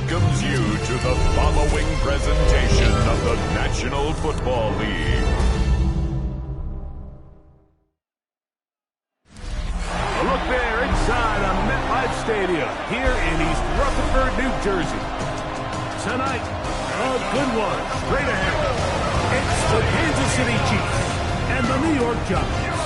welcomes you to the following presentation of the National Football League. A look there inside a MetLife Stadium here in East Rutherford, New Jersey. Tonight, a good one straight ahead. It's the Kansas City Chiefs and the New York Giants.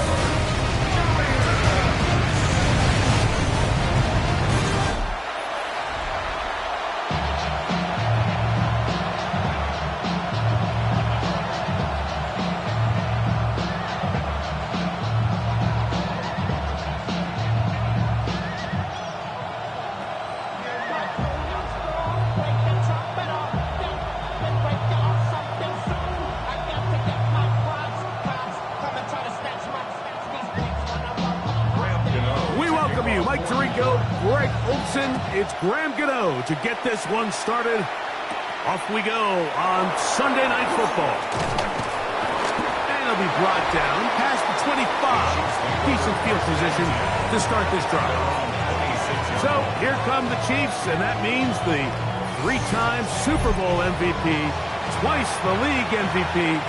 Mike Tirico, Greg Olsen, it's Graham Gano to get this one started. Off we go on Sunday Night Football. And it'll be brought down past the 25. Decent field position to start this drive. So here come the Chiefs, and that means the three-time Super Bowl MVP, twice the league MVP.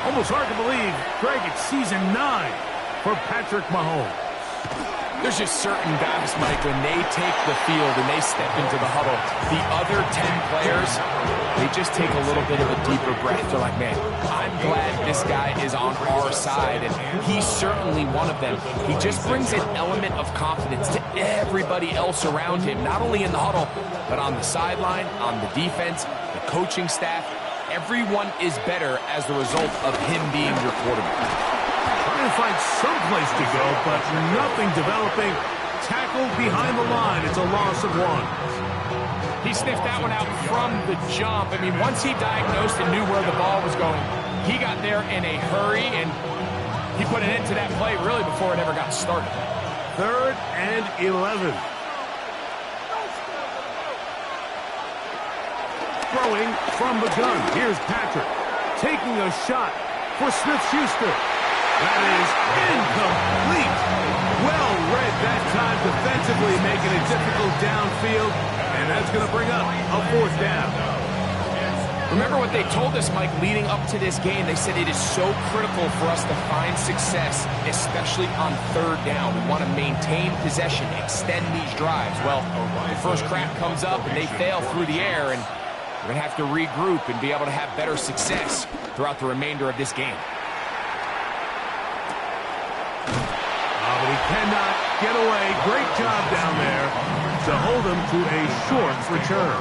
Almost hard to believe, Greg, it's season 9 for Patrick Mahomes. There's just certain guys, Mike, when they take the field and they step into the huddle, the other 10 players, they just take a little bit of a deeper breath. They're like, man, I'm glad this guy is on our side, and he's certainly one of them. He just brings an element of confidence to everybody else around him, not only in the huddle, but on the sideline, on the defense, the coaching staff. Everyone is better as the result of him being your quarterback. Trying to find some place to go, but nothing developing. Tackled behind the line. It's a loss of 1. He sniffed that one out from the jump. I mean, once he diagnosed and knew where the ball was going, he got there in a hurry, and he put an end to that play really before it ever got started. 3rd and 11. Throwing from the gun. Here's Patrick taking a shot for Smith-Schuster. That is incomplete. Well read that time defensively, making it difficult downfield, and that's going to bring up a 4th down. Remember what they told us, Mike, leading up to this game. They said it is so critical for us to find success, especially on 3rd down. We want to maintain possession, extend these drives. Well, the first crack comes up, and they fail through the air, and we're going to have to regroup and be able to have better success throughout the remainder of this game. But he cannot get away. Great job down there to hold him to a short return.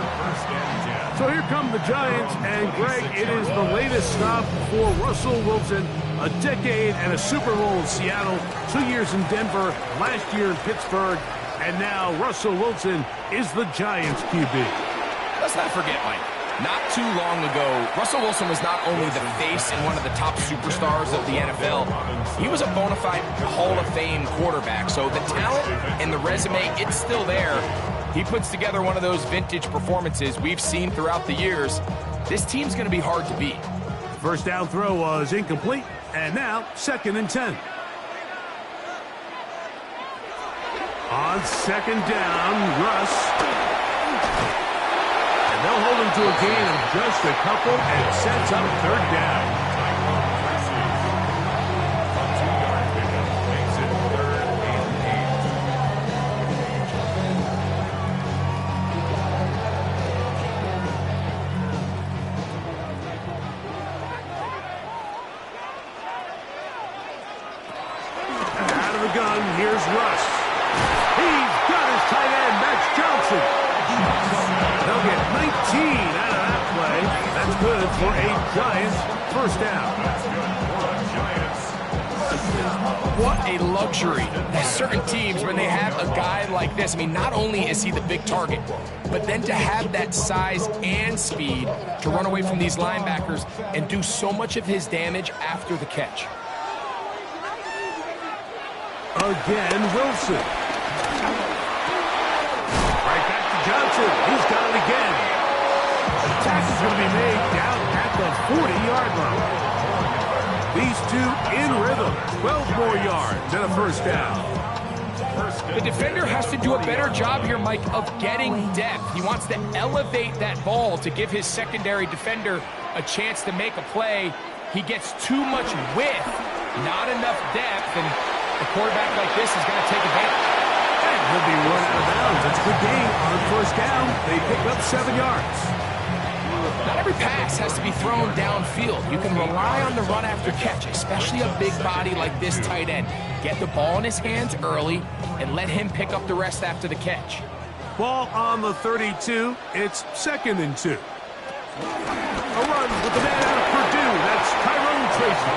So here come the Giants, and Greg, it is the latest stop for Russell Wilson. A decade and a Super Bowl in Seattle, 2 years in Denver, last year in Pittsburgh, and now Russell Wilson is the Giants QB. Let's not forget, Mike. Not too long ago, Russell Wilson was not only the face and one of the top superstars of the NFL, he was a bona fide Hall of Fame quarterback. So the talent and the resume, it's still there. He puts together one of those vintage performances we've seen throughout the years. This team's going to be hard to beat. First down throw was incomplete, and now 2nd and 10. On 2nd down, Russ. They'll hold him to a gain of just a couple and sets up 3rd down. Out of the gun, here's Russ. He's got his tight end, Max Johnson. They'll get 19 out of that play. That's good for a Giants 1st down. What a luxury. There's certain teams, when they have a guy like this, I mean, not only is he the big target, but then to have that size and speed to run away from these linebackers and do so much of his damage after the catch. Again, Wilson. Johnson, he's got it again. The tackle's going to be made down at the 40-yard line. These two in rhythm. 12 more yards and a 1st down. The defender has to do a better job here, Mike, of getting depth. He wants to elevate that ball to give his secondary defender a chance to make a play. He gets too much width, not enough depth, and a quarterback like this is going to take advantage. And he'll be run out of bounds. It's a good gain on first down. They pick up 7 yards. Not every pass has to be thrown downfield. You can rely on the run after catch, especially a big body like this tight end. Get the ball in his hands early and let him pick up the rest after the catch. Ball on the 32. It's 2nd and 2. A run with the man out of Purdue. That's Tyrone Tracy.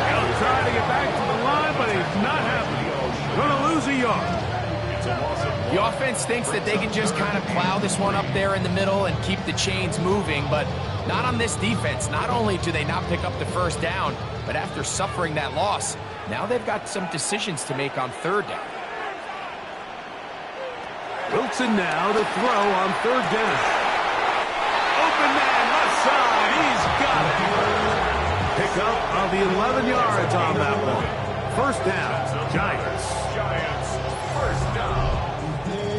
He'll try to get back to the line, but he's not happy. Going to lose a yard. The offense thinks that they can just kind of plow this one up there in the middle and keep the chains moving, but not on this defense. Not only do they not pick up the first down, but after suffering that loss, now they've got some decisions to make on 3rd down. Wilson now to throw on 3rd down. Open man, left side. He's got it. Pick up of the 11 yards on that one. First down, Giants. First down.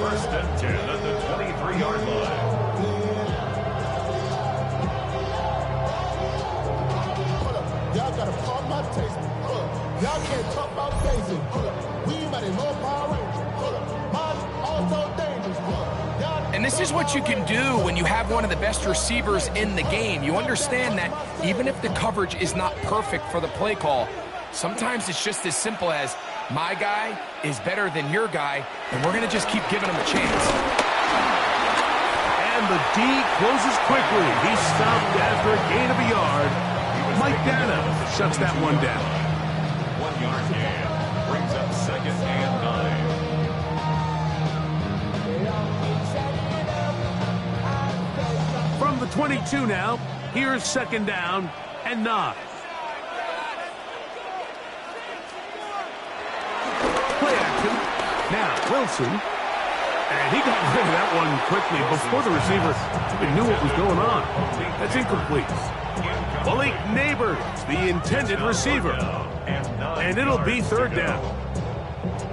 1st and 10 at the 23-yard line. Y'all gotta pump my taste. Y'all can't talk about phasing. We mighty low power rangers. Mine also dangerous. And this is what you can do when you have one of the best receivers in the game. You understand that even if the coverage is not perfect for the play call, sometimes it's just as simple as my guy is better than your guy, and we're going to just keep giving him a chance. And the D closes quickly. He's stopped after a gain of a yard. Mike Dana shuts that one down. 1-yard gain brings up 2nd and 9. From the 22 now, here's 2nd down and 9. Play action. Now Wilson. And he got rid of that one quickly before the receiver even knew what was going on. That's incomplete. Malik Neighbors, the intended receiver. And it'll be 3rd down.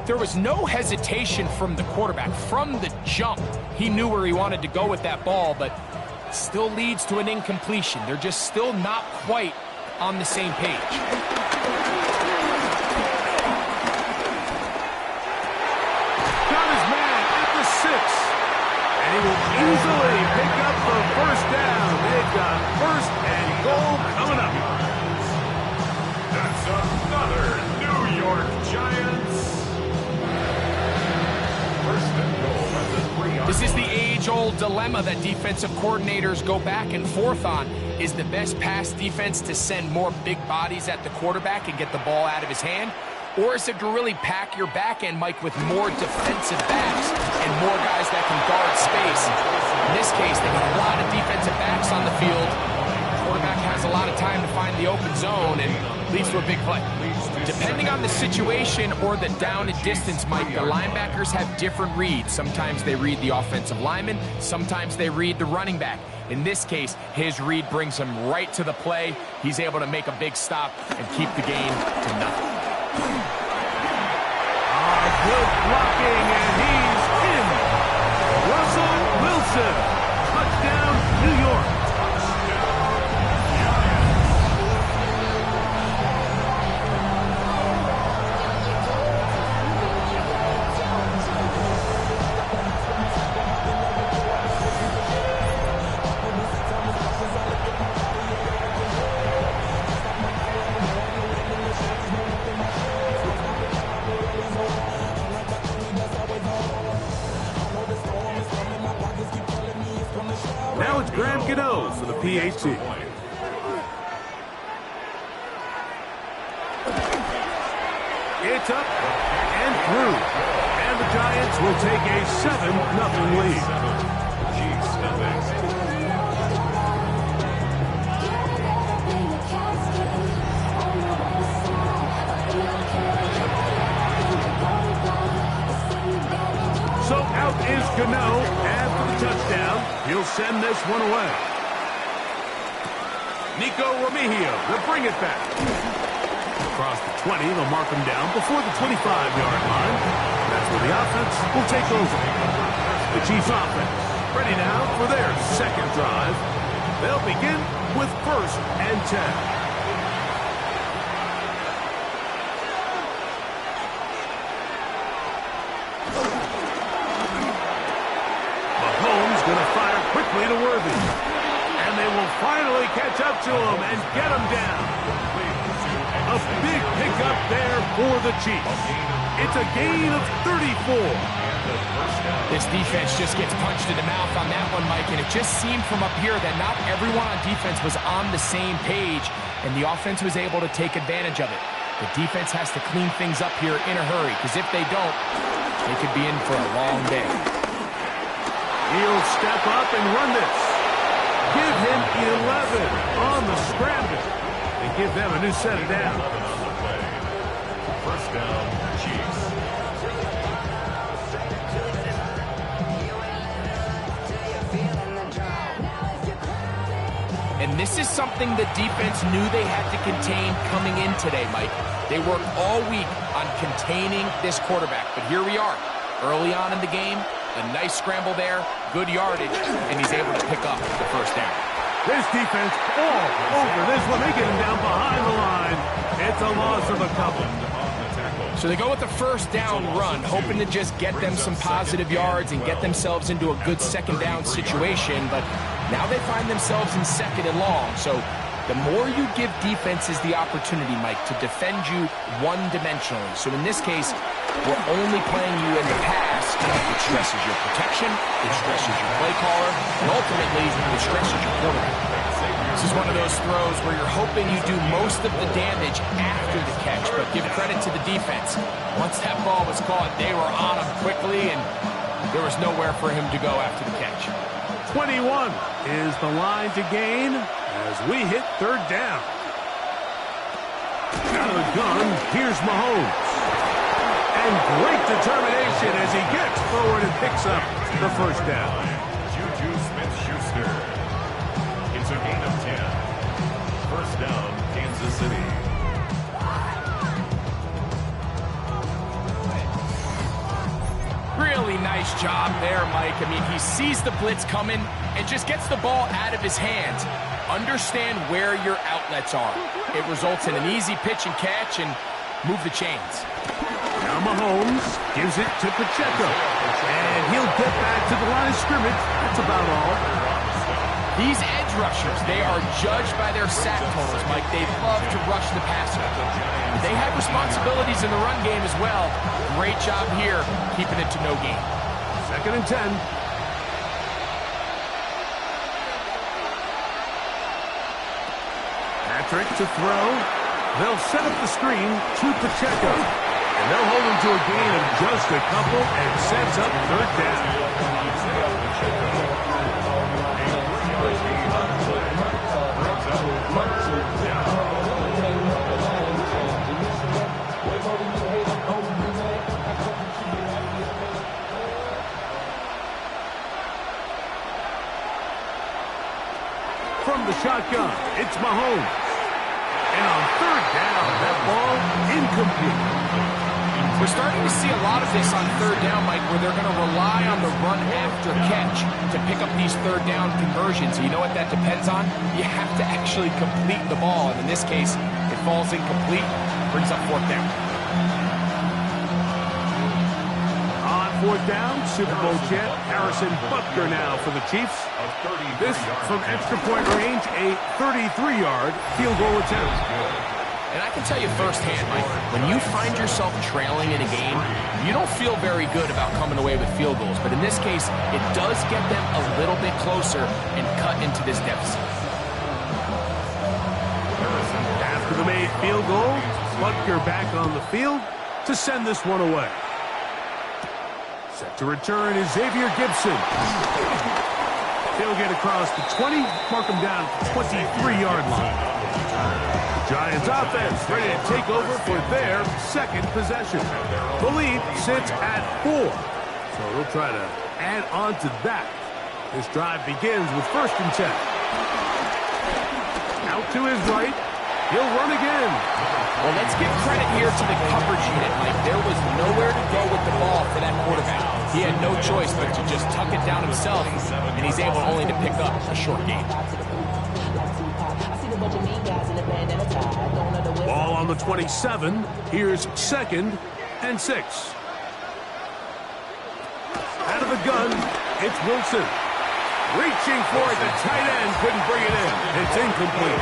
There was no hesitation from the quarterback. From the jump, he knew where he wanted to go with that ball, but still leads to an incompletion. They're just still not quite on the same page. Got his man at the 6. And he will easily pick up the first down. They've got 1st and goal coming up. That's another New York Giants. 1st and goal at the 3-yard. This is the age-old dilemma that defensive coordinators go back and forth on. Is the best pass defense to send more big bodies at the quarterback and get the ball out of his hand? Or is it to really pack your back end, Mike, with more defensive backs and more guys that can guard space? In this case, they got a lot of defensive backs on the field. The quarterback has a lot of time to find the open zone and leads to a big play. Depending on the situation or the down and distance, Mike, the linebackers have different reads. Sometimes they read the offensive lineman. Sometimes they read the running back. In this case, his read brings him right to the play. He's able to make a big stop and keep the game to nothing. Good blocking, and he's in. Russell Wilson. Touchdown, New York. Now it's Graham Gano for the PAT. It's up and through. And the Giants will take a 7-0 lead. So out is Gano after the touchdown. He'll send this one away. Nico Remigio will bring it back. Across the 20, they'll mark him down before the 25-yard line. where the offense will take over. The Chiefs offense ready now for their second drive. They'll begin with 1st and 10. Going to fire quickly to Worthy. And they will finally catch up to him and get him down. A big pickup there for the Chiefs. It's a gain of 34. This defense just gets punched in the mouth on that one, Mike, and it just seemed from up here that not everyone on defense was on the same page, and the offense was able to take advantage of it. The defense has to clean things up here in a hurry, because if they don't, they could be in for a long day. He'll step up and run this. Give him 11 on the scramble. And give them a new set of downs. 1st down, Chiefs. And this is something the defense knew they had to contain coming in today, Mike. They worked all week on containing this quarterback. But here we are, early on in the game. A nice scramble there, good yardage, and he's able to pick up the 1st down. This defense all over this one. They get him down behind the line. It's a loss of a couple. So they go with the 1st down run, hoping to just get them some positive yards and get themselves into a good 2nd down situation. But now they find themselves in 2nd and long. So the more you give defenses the opportunity, Mike, to defend you one-dimensionally. So in this case, we're only playing you in the pass. It stresses your protection, it stresses your play caller, and ultimately, it stresses your quarterback. This is one of those throws where you're hoping you do most of the damage after the catch, but give credit to the defense. Once that ball was caught, they were on him quickly, and there was nowhere for him to go after the catch. 21 is the line to gain as we hit 3rd down. Out of the gun, here's Mahomes. And great determination as he gets forward and picks up the 1st down. Juju Smith-Schuster. It's a gain of 10. 1st down, Kansas City. Really nice job there, Mike. I mean, he sees the blitz coming and just gets the ball out of his hands. Understand where your outlets are. It results in an easy pitch and catch and move the chains. Now Mahomes gives it to Pacheco. And he'll get back to the line of scrimmage. That's about all. These edge rushers, they are judged by their sack totals, Mike. They love to rush the passer. They have responsibilities in the run game as well. Great job here, keeping it to no gain. 2nd and 10. Patrick to throw. They'll set up the screen to Pacheco. And they'll hold him to a gain of just a couple and sets up 3rd down. From the shotgun, it's Mahomes. And on 3rd down, that ball incomplete. We're starting to see a lot of this on 3rd down, Mike, where they're going to rely on the run after catch to pick up these 3rd down conversions. You know what that depends on? You have to actually complete the ball. And in this case, it falls incomplete, brings up 4th down. On 4th down, Super Bowl champ Harrison Butker now for the Chiefs. This from extra point range, a 33-yard field goal attempt. And I can tell you firsthand, Mike, when you find yourself trailing in a game, you don't feel very good about coming away with field goals. But in this case, it does get them a little bit closer and cut into this deficit. After the made field goal, Butker back on the field to send this one away. Set to return is Xavier Gibson. He'll get across the 20, mark him down at the 23-yard line. Giants offense ready to take over for their 2nd possession. The lead sits at 4. So they'll try to add on to that. This drive begins with 1st and 10. Out to his right. He'll run again. Well, let's give credit here to the coverage unit, Mike. There was nowhere to go with the ball for that quarterback. He had no choice but to just tuck it down himself, and he's able only to pick up a short gain. Ball on the 27. Here's 2nd and 6. Out of the gun, it's Wilson. Reaching for it, the tight end couldn't bring it in. It's incomplete.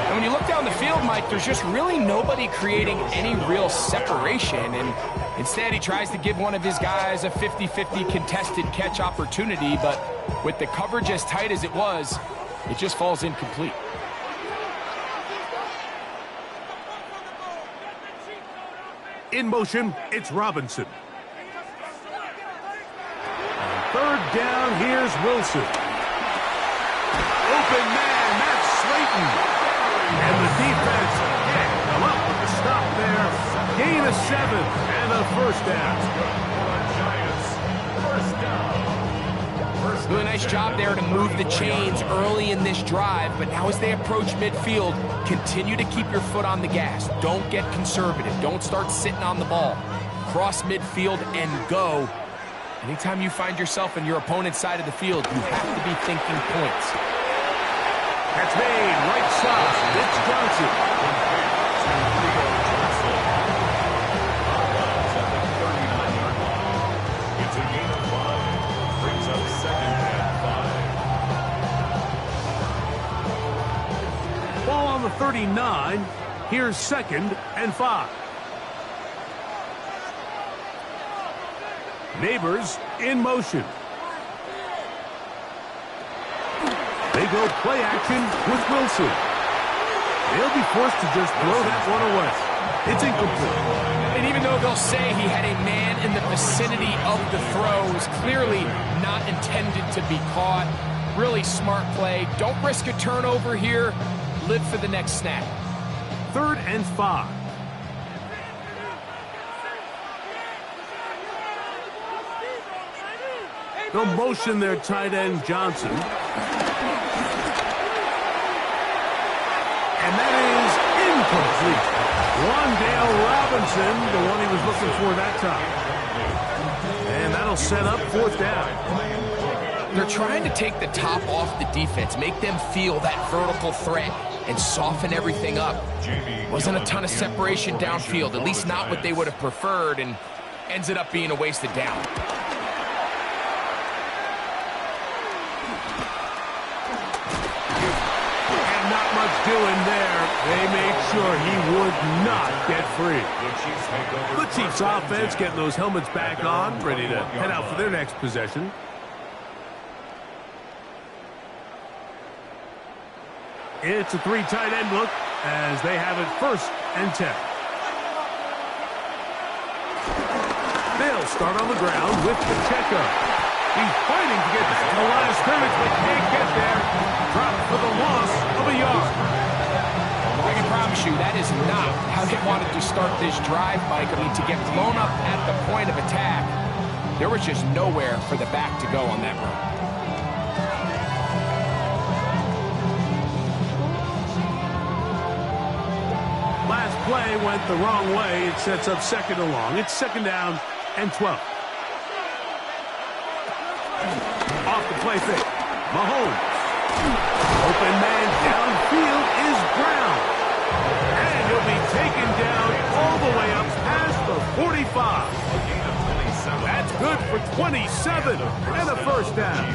And when you look down the field, Mike, there's just really nobody creating any real separation. And instead, he tries to give one of his guys a 50-50 contested catch opportunity. But with the coverage as tight as it was, it just falls incomplete. In motion, it's Robinson. 3rd down, here's Wilson. Open man, that's Slayton. And the defense can't come up with the stop there. Gain of 7 and a 1st down. Really nice job there to move the chains early in this drive, but now as they approach midfield, continue to keep your foot on the gas. Don't get conservative. Don't start sitting on the ball. Cross midfield and go. Anytime you find yourself in your opponent's side of the field, you have to be thinking points. That's made, right side, it's Johnson. It's a gain of 5. Brings up 2nd and 5. Ball on the 39. Here's 2nd and 5. Neighbors in motion. They go play action with Wilson. They'll be forced to just throw that one away. It's incomplete. And even though they'll say he had a man in the vicinity of the throw, it was clearly not intended to be caught. Really smart play. Don't risk a turnover here. Live for the next snap. 3rd and 5. They'll motion their tight end, Johnson. And that is incomplete. Wandale Robinson, the one he was looking for that time. And that'll set up 4th down. They're trying to take the top off the defense, make them feel that vertical threat, and soften everything up. Wasn't a ton of separation downfield, at least not what they would have preferred, and ends it up being a wasted down. Doing there, they made sure he would not get free. The Chiefs offense getting those helmets back on, ready to head out for their next possession. It's a 3 tight end look as they have it 1st and 10. They'll start on the ground with Pacheco. He's fighting to get back to the line of scrimmage, but can't get there. Dropped for the loss of a yard. I can promise you that is not how they wanted to start this drive, Mike. I mean, to get blown up at the point of attack, there was just nowhere for the back to go on that run. Last play went the wrong way. It sets up 2nd and long. It's 2nd down and 12. Off the play fake. Mahomes. Open man downfield is Brown. And he'll be taken down all the way up past the 45. That's good for 27 and a 1st down.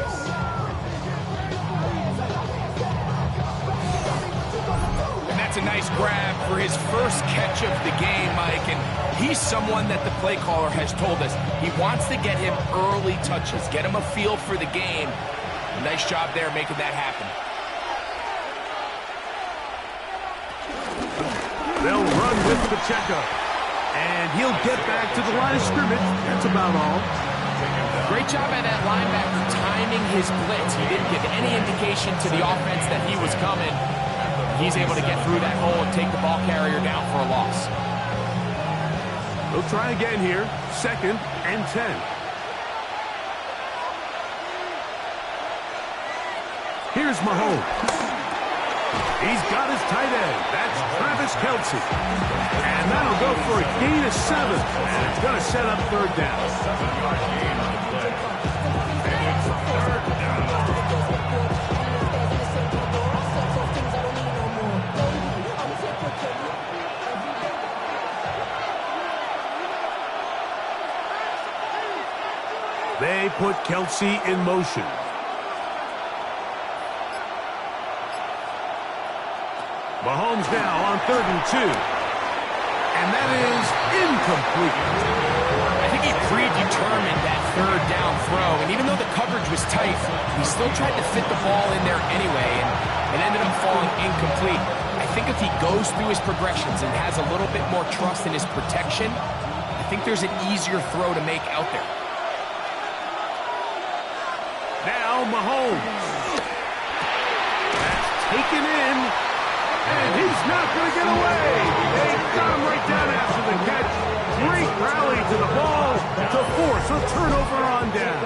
And that's a nice grab for his first catch of the game, Mike. And he's someone that the play caller has told us he wants to get him early touches, get him a feel for the game. Nice job there making that happen. They'll run with Pacheco. And he'll get back to the line of scrimmage. That's about all. Great job by that linebacker timing his blitz. He didn't give any indication to the offense that he was coming. He's able to get through that hole and take the ball carrier down for a loss. They'll try again here. 2nd and 10. Here's Mahomes. He's got his tight end. That's Travis Kelce. And that'll go for a gain of 7. And it's going to set up third down. 7-yard gain on the play. And it's third down. They put Kelce in motion. Mahomes now on 3rd and 2. And that is incomplete. I think he predetermined that third down throw, and even though the coverage was tight, he still tried to fit the ball in there anyway, and it ended up falling incomplete. I think if he goes through his progressions and has a little bit more trust in his protection, I think there's an easier throw to make out there. Now Mahomes. That's taken in. And he's not going to get away. They got him right down after the catch. Great rally to the ball to force a turnover on down.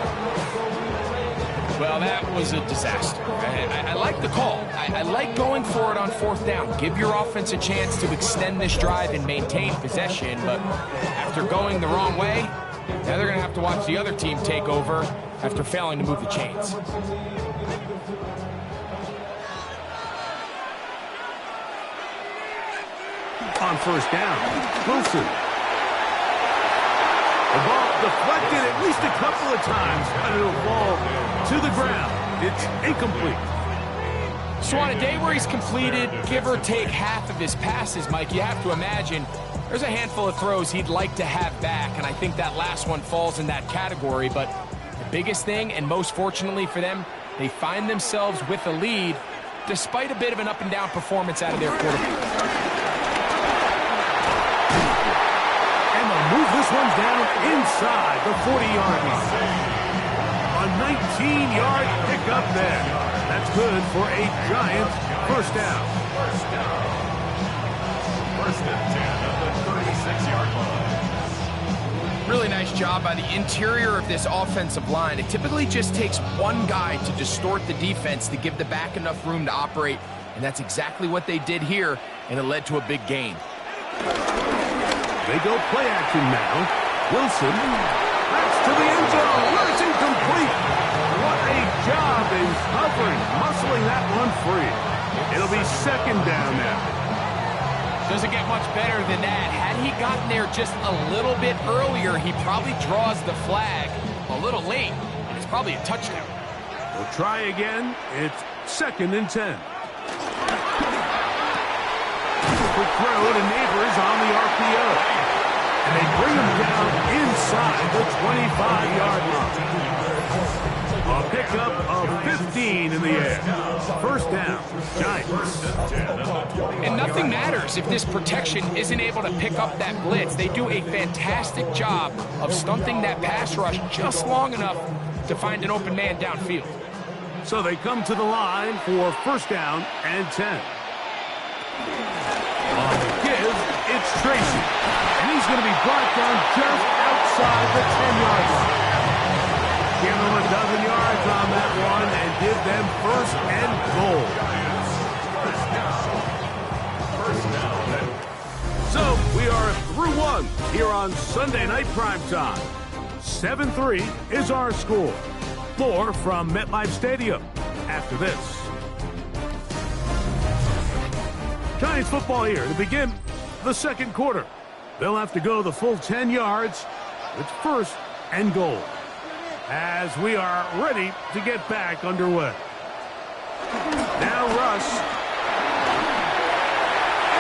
Well, that was a disaster. I like the call. I like going for it on 4th down. Give your offense a chance to extend this drive and maintain possession. But after going the wrong way, now they're going to have to watch the other team take over after failing to move the chains. On 1st down, Wilson. The ball deflected at least a couple of times, but it'll fall to the ground. It's incomplete. So on a day where he's completed, give or take half of his passes, Mike, you have to imagine there's a handful of throws he'd like to have back, and I think that last one falls in that category. But the biggest thing, and most fortunately for them, they find themselves with a lead despite a bit of an up-and-down performance out of their quarterback. Move this one's down inside the 40-yard line. A 19-yard pickup there. That's good for a giant first down. First and 10 at the 36-yard line. Really nice job by the interior of this offensive line. It typically just takes one guy to distort the defense to give the back enough room to operate, and that's exactly what they did here, and it led to a big gain. They go play action now. Wilson. That's to the end zone. It's incomplete. What a job in covering, muscling that one free. It'll be 2nd down now. Doesn't get much better than that. Had he gotten there just a little bit earlier, he probably draws the flag a little late, and it's probably a touchdown. We'll try again. It's 2nd and 10. Quick throw to Neighbors on the RPO. And they bring him down inside the 25-yard line. A pickup of 15 in the air. 1st down, Giants. And nothing matters if this protection isn't able to pick up that blitz. They do a fantastic job of stunting that pass rush just long enough to find an open man downfield. So they come to the line for 1st down and 10. On the give, it's Tracy. And he's going to be brought down just outside the 10-yard line. Give them a dozen yards on that one and give them 1st and goal. So we are through 1 here on Sunday Night Primetime. 7-3 is our score. More from MetLife Stadium after this. Giants football here to begin the 2nd quarter. They'll have to go the full 10 yards. It's 1st and goal. As we are ready to get back underway. Now Russ.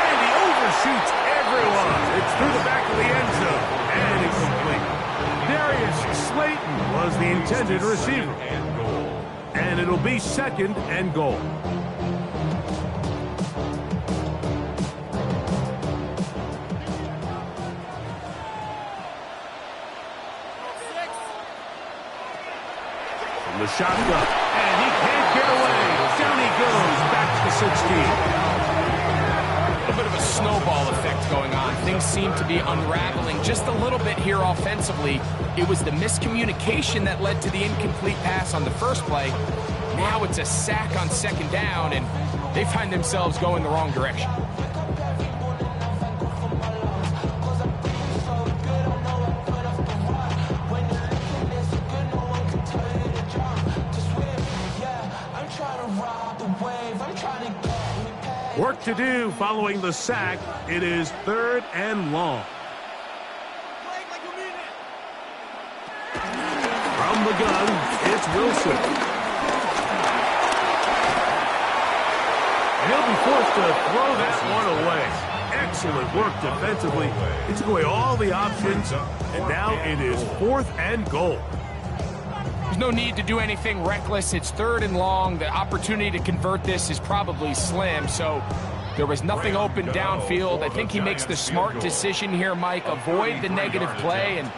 And he overshoots everyone. It's through the back of the end zone. And it's complete. Darius Slayton was the intended receiver. And it'll be 2nd and goal. The shotgun, and he can't get away. Down he goes, back to the 16. A little bit of a snowball effect going on. Things seem to be unraveling just a little bit here offensively. It was the miscommunication that led to the incomplete pass on the first play. Now it's a sack on 2nd down, and they find themselves going the wrong direction. Work to do following the sack. It is 3rd and long. From the gun, it's Wilson. And he'll be forced to throw that one away. Excellent work defensively. He took away all the options, and now it is 4th and goal. There's no need to do anything reckless. It's 3rd and long. The opportunity to convert this is probably slim, so there was nothing open downfield. I think he makes the smart decision here, Mike. Avoid the negative play and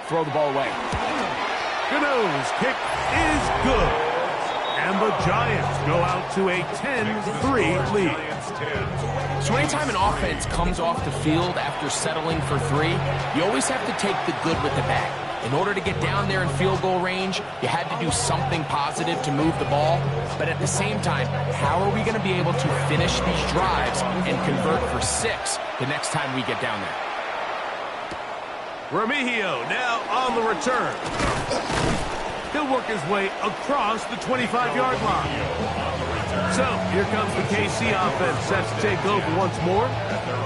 throw the ball away. Gano's kick is good. And the Giants go out to a 10-3 lead. So anytime an offense comes off the field after settling for 3, you always have to take the good with the bad. In order to get down there in field goal range, you had to do something positive to move the ball. But at the same time, how are we going to be able to finish these drives and convert for 6 the next time we get down there? Remigio now on the return. He'll work his way across the 25-yard line. So here comes the KC offense set to take over once more.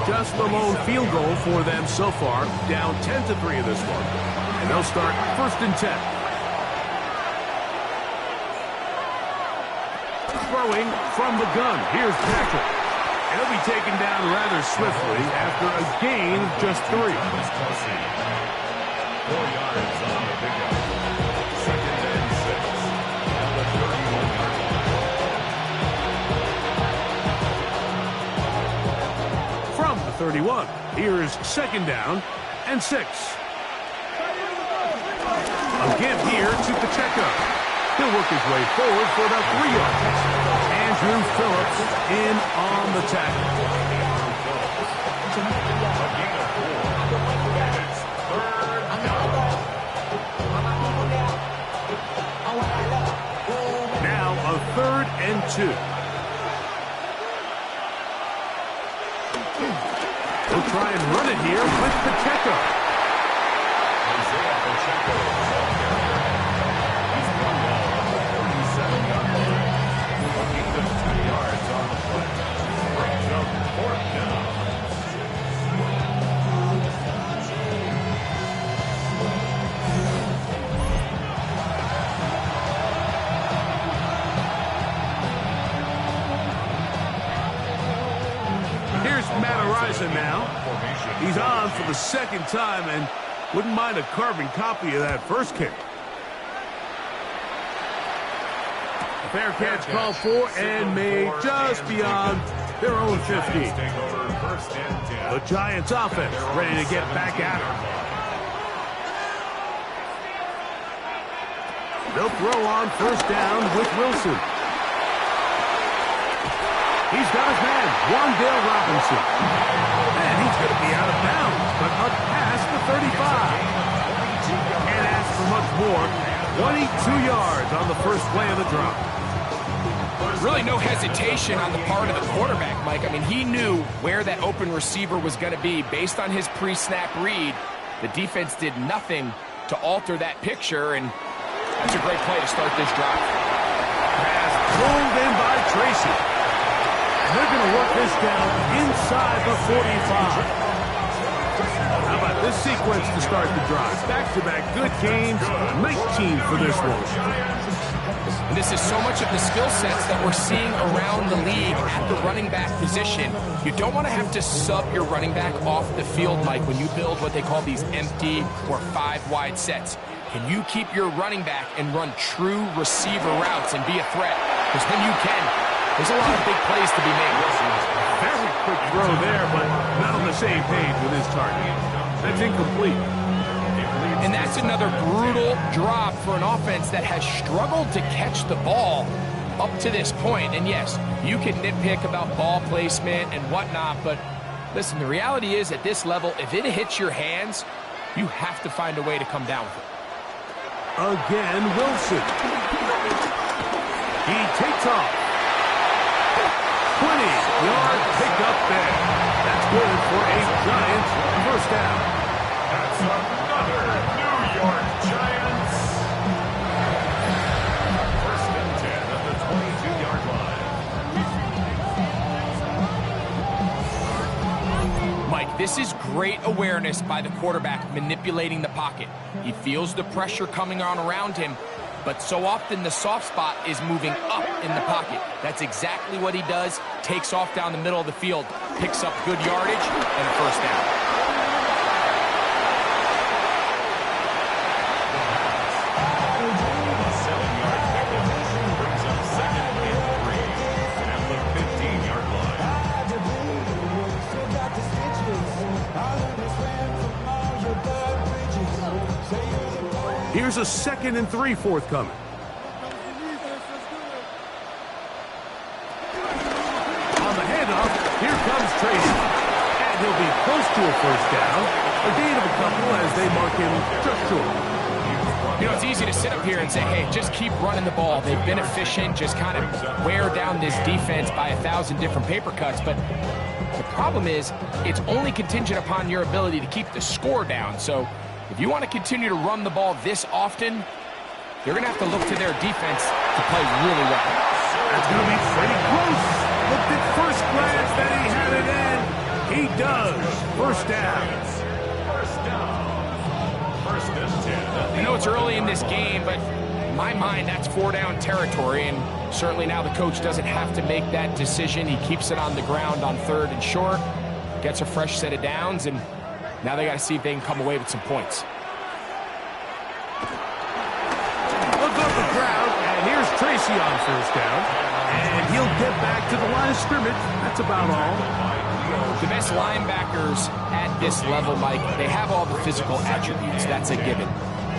Just the lone field goal for them so far, down 10-3 in this one. And they'll start 1st and 10. Throwing from the gun. Here's Patrick. And he'll be taken down rather swiftly after a gain of just 3. 4 yards on the pickup. 2nd and 6. At the 31-yard line. From the 31, here's 2nd down and 6. A give here to Pacheco. He'll work his way forward for about 3 yards. Andrew Phillips in on the tackle. Now a 3rd and 2. He'll try and run it here with Pacheco. Now he's on for the 2nd time and wouldn't mind a carbon copy of that first kick. A fair catch called for and made just beyond their own 50. The Giants offense ready to get back at it. They'll throw on 1st down with Wilson. He's got his man, Wan'Dale Robinson. And he's going to be out of bounds, but up past the 35. Can't ask for much more. 22 yards on the first play of the drop. Really no hesitation on the part of the quarterback, Mike. I mean, he knew where that open receiver was going to be based on his pre-snap read. The defense did nothing to alter that picture, and that's a great play to start this drive. Pass pulled in by Tracy. They're going to work this down inside the 45. How about this sequence to start the drive? Back-to-back good games, 19 for this one. And this is so much of the skill sets that we're seeing around the league at the running back position. You don't want to have to sub your running back off the field, Mike, when you build what they call these empty or 5-wide sets. Can you keep your running back and run true receiver routes and be a threat? Because when you can, there's a lot of big plays to be made. Very quick throw there, but not on the same page with his target. That's incomplete. And that's another brutal drop for an offense that has struggled to catch the ball up to this point. And yes, you can nitpick about ball placement and whatnot, but listen, the reality is at this level, if it hits your hands, you have to find a way to come down with it. Again, Wilson. He takes off. 20-yard pickup there. That's good for a Giants first down. That's another New York Giants. First and 10 at the 22-yard line. Mike, this is great awareness by the quarterback manipulating the pocket. He feels the pressure coming on around him, but so often the soft spot is moving up in the pocket. That's exactly what he does. Takes off down the middle of the field, picks up good yardage, and a first down. 7-yard pickup brings up second and 3 at the 15-yard line. Here's a 2nd and 3 forthcoming. On the handoff, here comes Tracy. And he'll be close to a first down. A gain of a couple as they mark him just short. You know, it's easy to sit up here and say, hey, just keep running the ball. They've been efficient, just kind of wear down this defense by 1,000 different paper cuts. But the problem is, it's only contingent upon your ability to keep the score down. So if you want to continue to run the ball this often, you're going to have to look to their defense to play really well. That's going to be pretty close. Looked at first glance that he had it in. He does. First down. First and 10. I know it's early in this game, but in my mind, that's 4-down territory, and certainly now the coach doesn't have to make that decision. He keeps it on the ground on 3rd and short, gets a fresh set of downs, and now they got to see if they can come away with some points. Look up the crowd, and here's Tracy on first down, and he'll get back to the line of scrimmage. That's about all. The best linebackers at this level, Mike, they have all the physical attributes. That's a given.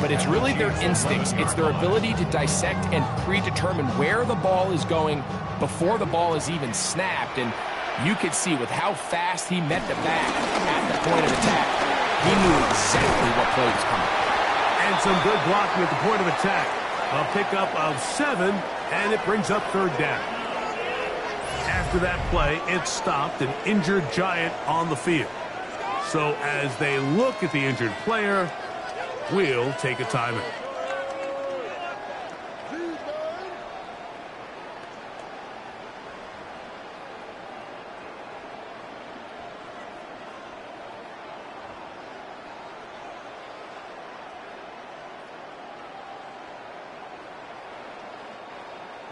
But it's really their instincts. It's their ability to dissect and predetermine where the ball is going before the ball is even snapped. And you could see with how fast he met the back at the point of attack, he knew exactly what play was coming. And some good blocking at the point of attack. A pickup of 7, and it brings up 3rd down. After that play, it stopped an injured Giant on the field. So as they look at the injured player, we'll take a timeout.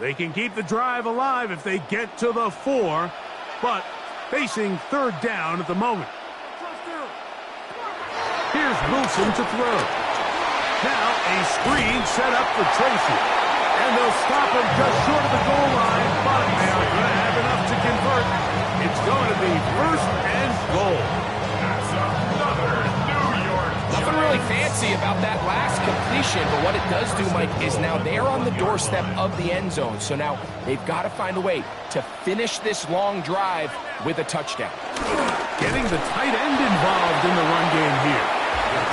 They can keep the drive alive if they get to the 4, but facing 3rd down at the moment. Here's Wilson to throw. Now a screen set up for Tracy. And they'll stop him just short of the goal line, but they are going to have enough to convert. It's going to be 1st and goal. That's another New York Giants. Nothing really fancy about that last completion, but what it does do, Mike, is now they're on the doorstep of the end zone. So now they've got to find a way to finish this long drive with a touchdown. Getting the tight end involved in the run game here.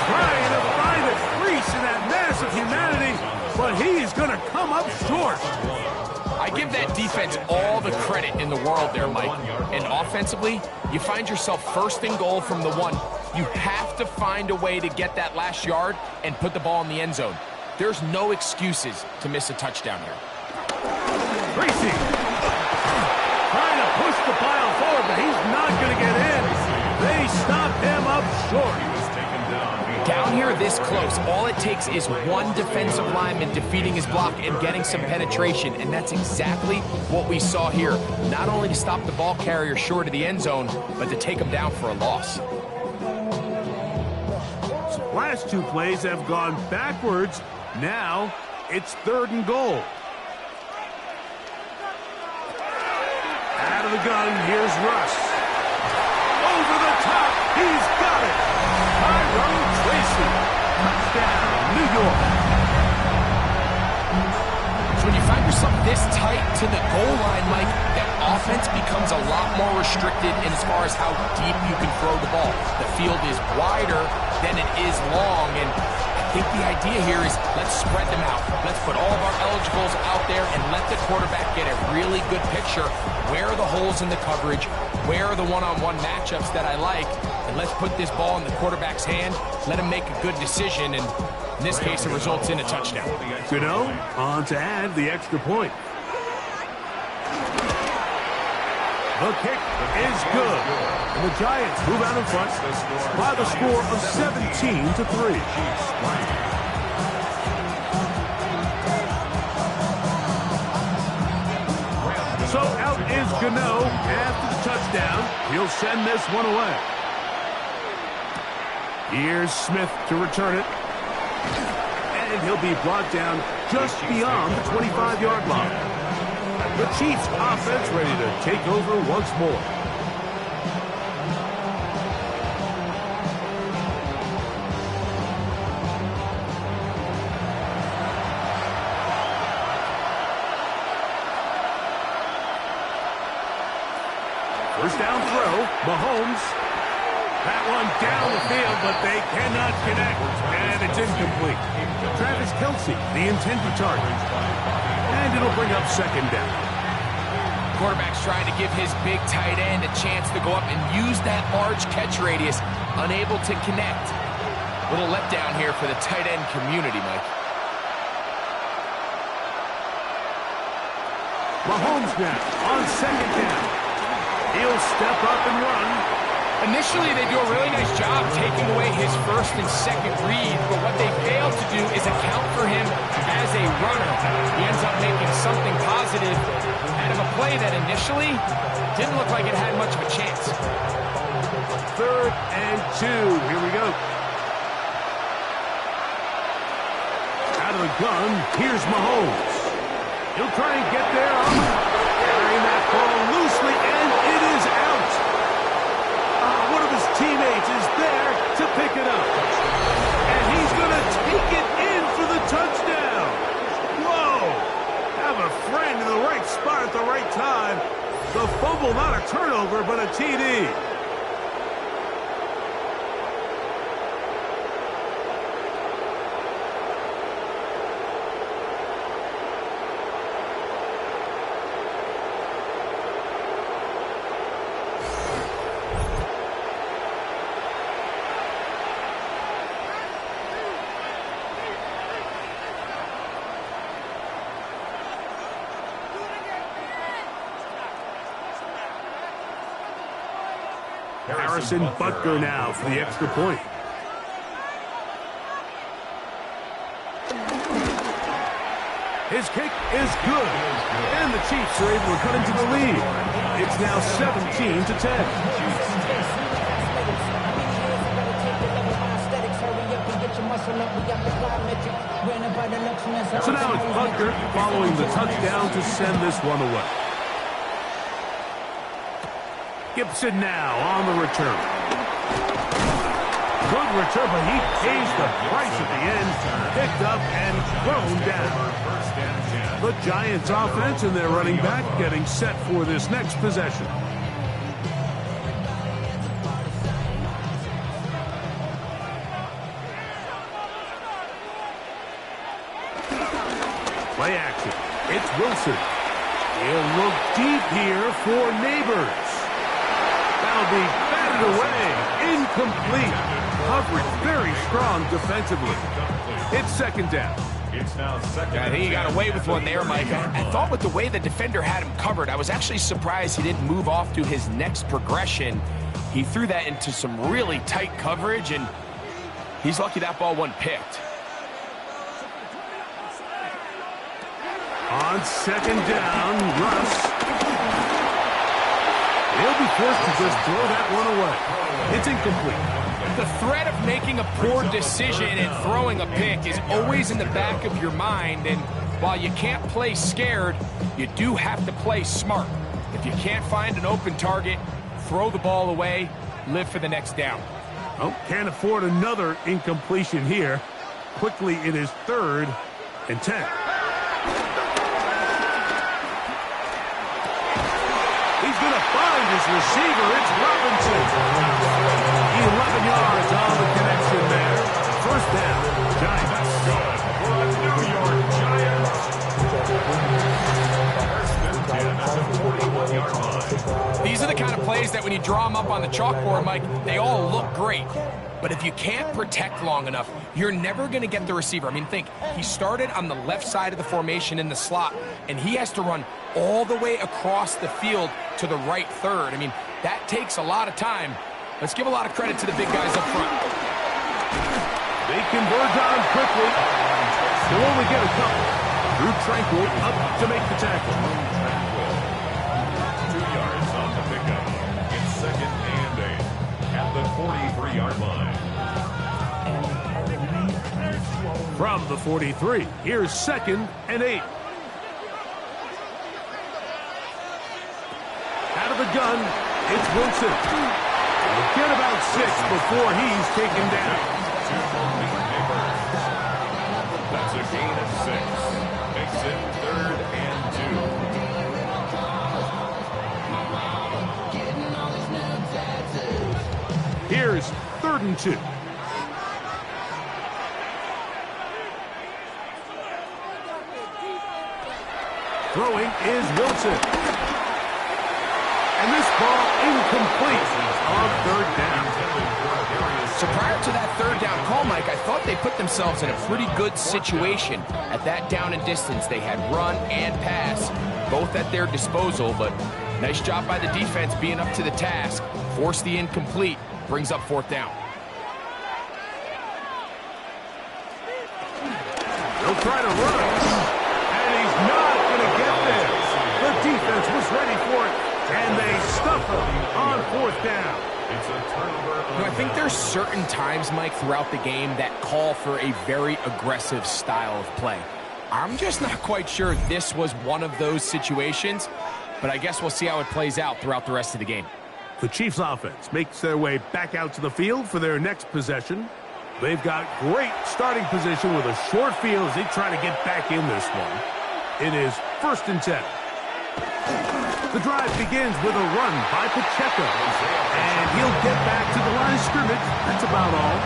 Trying to find a crease in that mass of humanity, but he's going to come up short. I give that defense all the credit in the world there, Mike. And offensively, you find yourself 1st and goal from the 1. You have to find a way to get that last yard and put the ball in the end zone. There's no excuses to miss a touchdown here. Tracy trying to push the pile forward, but he's not going to get in. They stop him up short. Down here this close, all it takes is one defensive lineman defeating his block and getting some penetration, and that's exactly what we saw here. Not only to stop the ball carrier short of the end zone, but to take him down for a loss. Last 2 plays have gone backwards. Now it's 3rd and goal. Out of the gun, here's Russ. Over the top, he's got it. Tyrone Tracy. Touchdown, New York. So when you find yourself this tight to the goal line, Mike, that offense becomes a lot more restricted in as far as how deep you can throw the ball. The field is wider than it is long, and think the idea here is let's spread them out. Let's put all of our eligibles out there and let the quarterback get a really good picture. Where are the holes in the coverage? Where are the one-on-one matchups that I like? And let's put this ball in the quarterback's hand. Let him make a good decision. And in this case, it results in a touchdown. Gano on to add the extra point. The kick is good. And the Giants move out in front by the score of 17-3. So out is Gano after the touchdown. He'll send this one away. Here's Smith to return it. And he'll be brought down just beyond the 25-yard line. The Chiefs offense ready to take over once more. First down throw, Mahomes. That one down the field, but they cannot connect, and it's incomplete. Travis Kelce, the intended target. And it'll bring up second down. Quarterback's trying to give his big tight end a chance to go up and use that large catch radius. Unable to connect. Little letdown here for the tight end community, Mike. Mahomes now on second down. He'll step up and run. Initially, they do a really nice job taking away his first and second read, but what they fail to do is account for him as a runner. He ends up making something positive out of a play that initially didn't look like it had much of a chance. 3rd and 2. Here we go. Out of the gun, here's Mahomes. He'll try and get there. Carrying that ball loosely, and it is out. One of his teammates is there to pick it up. And he's going to take it in for the touchdown. Whoa! Have a friend in the right spot at the right time. The fumble, not a turnover, but a TD. Harrison Butker now for the extra point. His kick is good. And the Chiefs are able to cut into the lead. It's now 17-10. So now it's Butker following the touchdown to send this one away. Gibson now on the return. Good return, but he pays the price at the end. Picked up and thrown down. The Giants offense and their running back getting set for this next possession. Play action. It's Wilson. He'll look deep here for Neighbors. That'll be batted away. Incomplete. Coverage very strong defensively. It's second down. It's now second. Yeah, I think he got away with one there, Mike. I thought with the way the defender had him covered, I was actually surprised he didn't move off to his next progression. He threw that into some really tight coverage, and he's lucky that ball wasn't picked. On second down, Russ. He'll be forced to just throw that one away. It's incomplete. The threat of making a poor decision and throwing a pick is always in the back of your mind, and while you can't play scared, you do have to play smart. If you can't find an open target, throw the ball away, live for the next down. Oh, can't afford another incompletion here. Quickly, it is 3rd and 10. He's going to find his receiver. It's Robinson. 11 yards on the connection there. First down, Giants. when you draw them up on the chalkboard, Mike, they all look great. But if you can't protect long enough, you're never going to get the receiver. I mean, think, he started on the left side of the formation in the slot, and he has to run all the way across the field to the right third. I mean, that takes a lot of time. Let's give a lot of credit to the big guys up front. They converge on him quickly. They'll only get a couple. Drew Tranquill up to make the tackle. 2 yards on the pickup. It's 2nd and 8 at the 43-yard line. From the 43, here's 2nd and 8. Out of the gun, it's Wilson. We'll get about 6 before he's taken down. That's a gain of 6. Makes it 3rd and 2. Here's 3rd and 2. Throwing is Wilson. And this ball incomplete on 3rd down. So prior to that 3rd down call, Mike, I thought they put themselves in a pretty good situation at that down and distance. They had run and pass, both at their disposal, but nice job by the defense being up to the task. Force the incomplete, brings up 4th down. He'll try to run, and he's not going to get there. The defense was ready for it, and they stuff him on 4th down. It's a turnover. I think there's certain times, Mike, throughout the game that call for a very aggressive style of play. I'm just not quite sure this was one of those situations, but I guess we'll see how it plays out throughout the rest of the game. The Chiefs offense makes their way back out to the field for their next possession. They've got great starting position with a short field as they try to get back in this one. It is 1st and 10. The drive begins with a run by Pacheco, and he'll get back to the line of scrimmage. That's about all.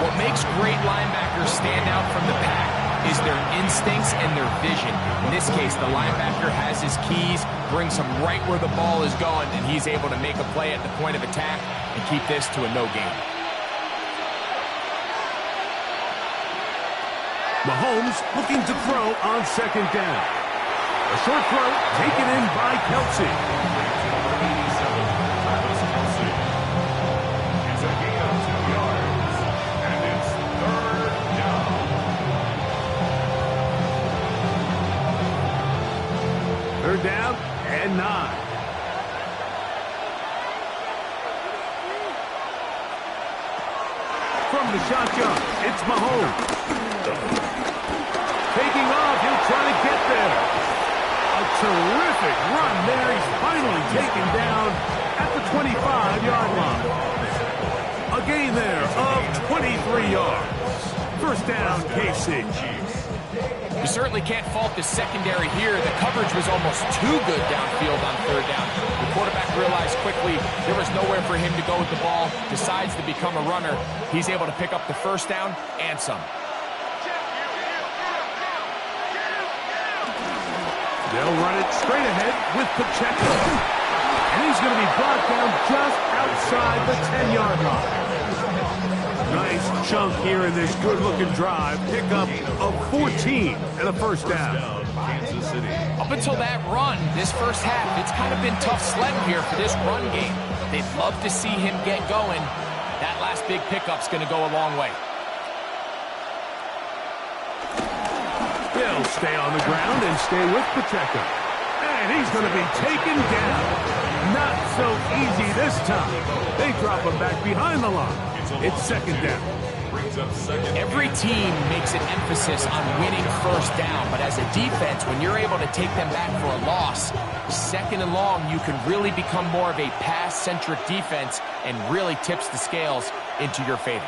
What makes great linebackers stand out from the pack is their instincts and their vision. In this case, the linebacker has his keys, brings him right where the ball is going, and he's able to make a play at the point of attack and keep this to a no gain. Mahomes looking to throw on 2nd down. A short throw taken in by Kelce. Travis Kelce. It's a gain of 2 yards, and it's 3rd down. Third down and 9. From the shotgun, it's Mahomes. Taking off, he'll try to get there. A terrific run there. He's finally taken down at the 25-yard line. A gain there of 23 yards. 1st down, KC. You certainly can't fault the secondary here. The coverage was almost too good downfield on 3rd down. The quarterback realized quickly there was nowhere for him to go with the ball, decides to become a runner. He's able to pick up the 1st down and some. They'll run it straight ahead with Pacheco. And he's going to be brought down just outside the 10-yard line. Nice chunk here in this good-looking drive. Pickup of 14 and a 1st down. Kansas City. Up until that run, this first half, it's kind of been tough sledding here for this run game. They'd love to see him get going. That last big pickup's going to go a long way. He'll stay on the ground and stay with Pacheco. And he's going to be taken down. Not so easy this time. They drop him back behind the line. It's 2nd down. Brings up 2nd. Every team makes an emphasis on winning 1st down, but as a defense, when you're able to take them back for a loss, 2nd and long, you can really become more of a pass-centric defense and really tips the scales into your favor.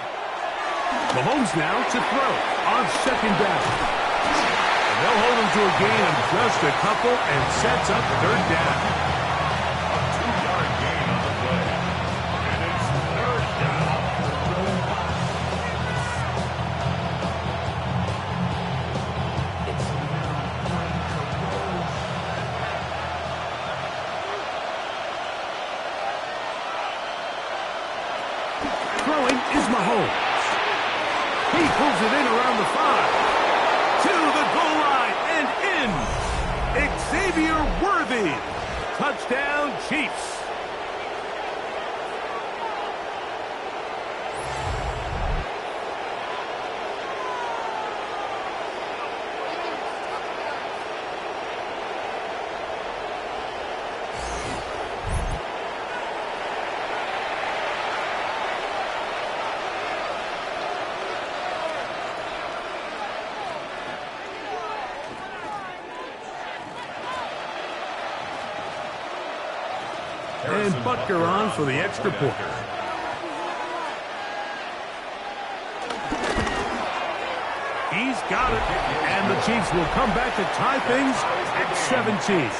Mahomes now to throw on 2nd down. They'll hold him to a gain of just a couple and sets up 3rd down. A 2-yard gain on the play. And it's 3rd down. revealed. Touchdown, Chiefs. And Butker on for the extra point. He's got it. And the Chiefs will come back to tie things at 17.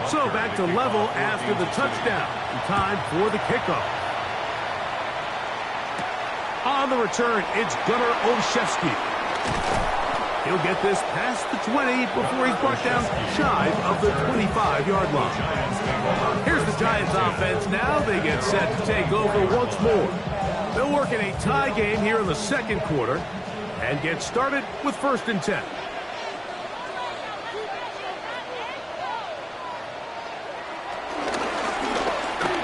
So back to level after the touchdown. Time for the kickoff. On the return, it's Gunnar Olszewski. He'll get this past the 20 before he's brought down shy of the 25-yard line. Here's the Giants offense now. They get set to take over once more. They'll work in a tie game here in the second quarter and get started with 1st and 10.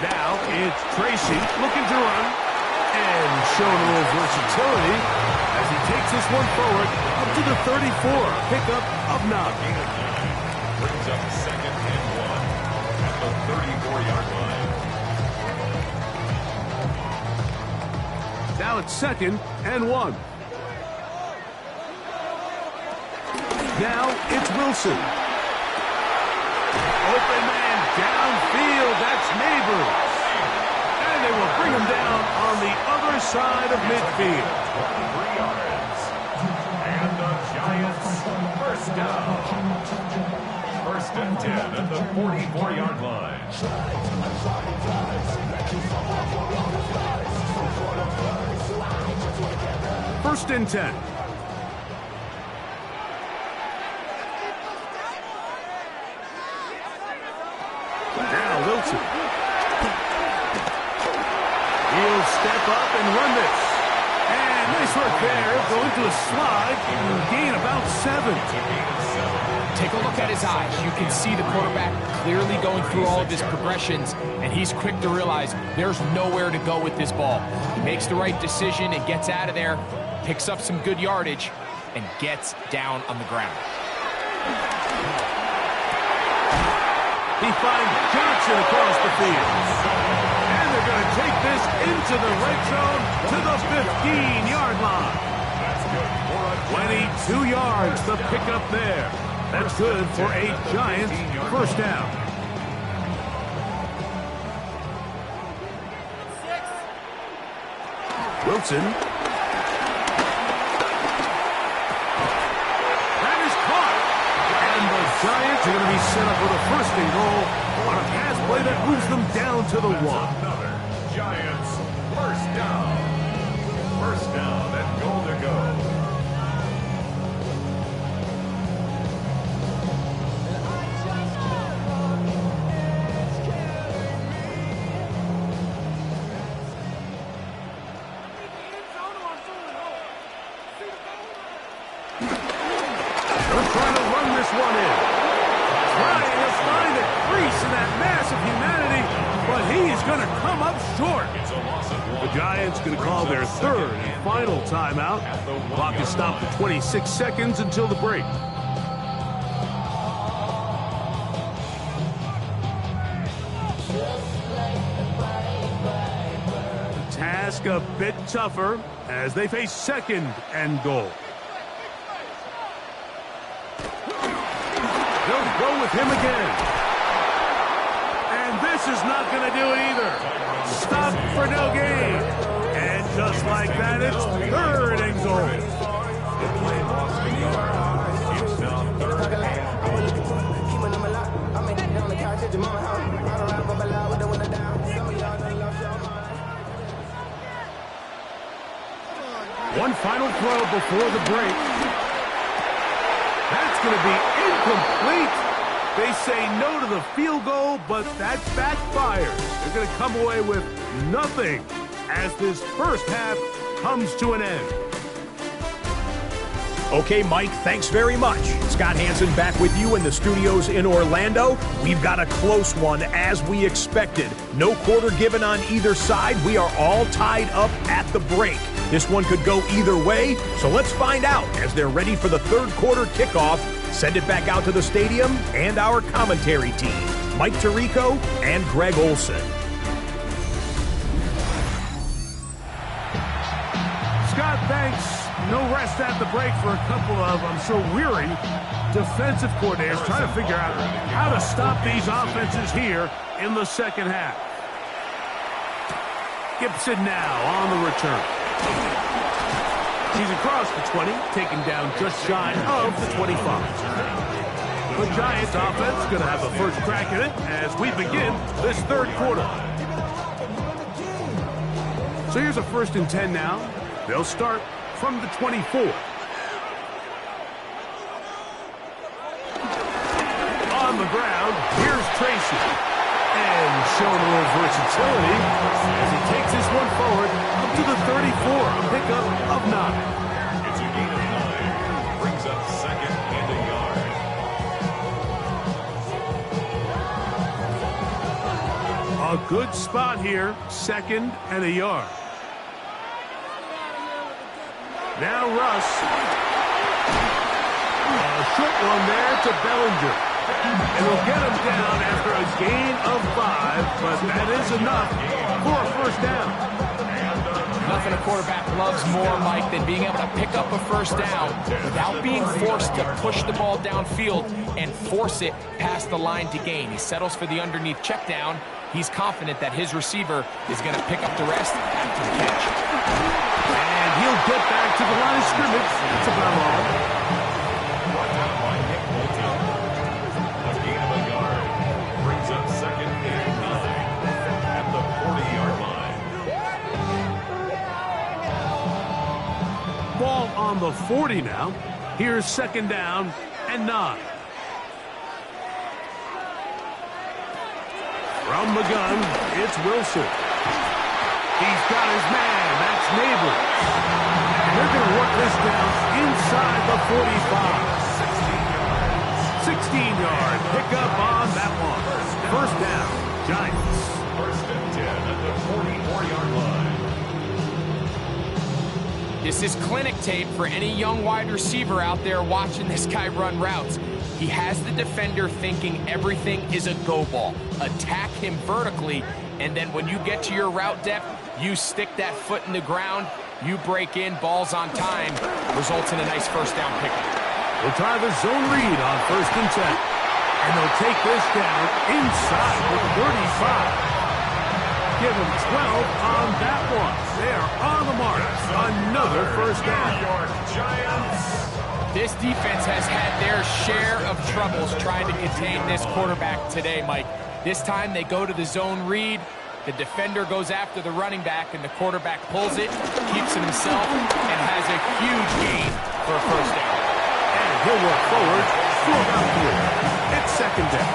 Now it's Tracy looking to run and showing a little versatility as he takes this one forward up to the 34. Pickup of 9. Brings up 2nd and 1 at the 34-yard line. Now it's 2nd and 1. Now it's Wilson. Open man downfield. That's Neighbors. And they will bring him down on the other side of midfield. 3 yards. And the Giants first down. 1st and 10 at the 44-yard line. 1st and 10. Now Wilson. He'll step up and run this. And nice work there. Going to a slide and gain about 7. Take a look at his eyes. You can see the quarterback clearly going through all of his progressions, and he's quick to realize there's nowhere to go with this ball. He makes the right decision and gets out of there, picks up some good yardage, and gets down on the ground. He finds Johnson across the field. And they're going to take this into the red zone to the 15-yard line. 22 yards, the pickup there. That's good for a Giants first down. Wilson. That is caught. And the Giants are going to be set up with a 1st and goal on a pass play that moves them down to the 1. Another Giants first down. 1st down and goal to go. They're trying to run this one in. Trying to find a crease in that mass of humanity, but he is going to come up short. It's a loss of 1. The Giants going to call their 3rd and final timeout. Clock is stopped at 26 seconds until the break. The task a bit tougher as they face 2nd and goal. They'll go with him again. And this is not going to do it either. Stop for no gain. And just like that, it's 3rd and goal. It's now 3rd and One final throw before the break. That's going to be incomplete. They say no to the field goal, but that backfires. They're going to come away with nothing as this first half comes to an end. Okay, Mike, thanks very much. Scott Hansen back with you in the studios in Orlando. We've got a close one as we expected. No quarter given on either side. We are all tied up at the break. This one could go either way, so let's find out as they're ready for the third quarter kickoff. Send it back out to the stadium and our commentary team, Mike Tirico and Greg Olson. Scott, thanks. No rest at the break for a couple of, I'm sure, weary defensive coordinators trying to figure out how to stop these offenses here in the second half. Gibson now on the return. He's across the 20, taken down just shy of the 25. The Giants offense going to have a first crack at it as we begin this third quarter. So here's a 1st and 10 now. They'll start from the 24. On the ground, here's Tracy. And showing a little versatility as he takes this one forward up to the 34, a pickup of 9. It's a gain of 9. Brings up 2nd and a yard. A good spot here, 2nd and a yard. Now Russ. A short one there to Bellinger. And he'll get him down after a gain of 5, but that is enough for a first down. Nothing a quarterback loves more, Mike, than being able to pick up a first down without being forced to push the ball downfield and force it past the line to gain. He settles for the underneath check down. He's confident that his receiver is going to pick up the rest after the catch. And he'll get back to the line of scrimmage. That's about all. Ball on the 40 now. Here's 2nd down and 9. From the gun, it's Wilson. He's got his man. That's Neighbors. And they're going to work this down inside the 45. 16-yard pickup on that one. First down, Giants. 1st and 10 at the 44-yard line. This is clinic tape for any young wide receiver out there watching this guy run routes. He has the defender thinking everything is a go ball. Attack him vertically, and then when you get to your route depth, you stick that foot in the ground, you break in, balls on time, results in a nice first down pickup. They'll try the zone read on 1st and 10. And they'll take this down inside the 35. Give him 12 on that one. They are on the mark. Another first down. New York Giants. This defense has had their share of troubles trying to contain this quarterback today, Mike. This time they go to the zone read. The defender goes after the running back, and the quarterback pulls it, keeps it himself, and has a huge gain for a first down. And he'll work forward for about 3. It's 2nd down.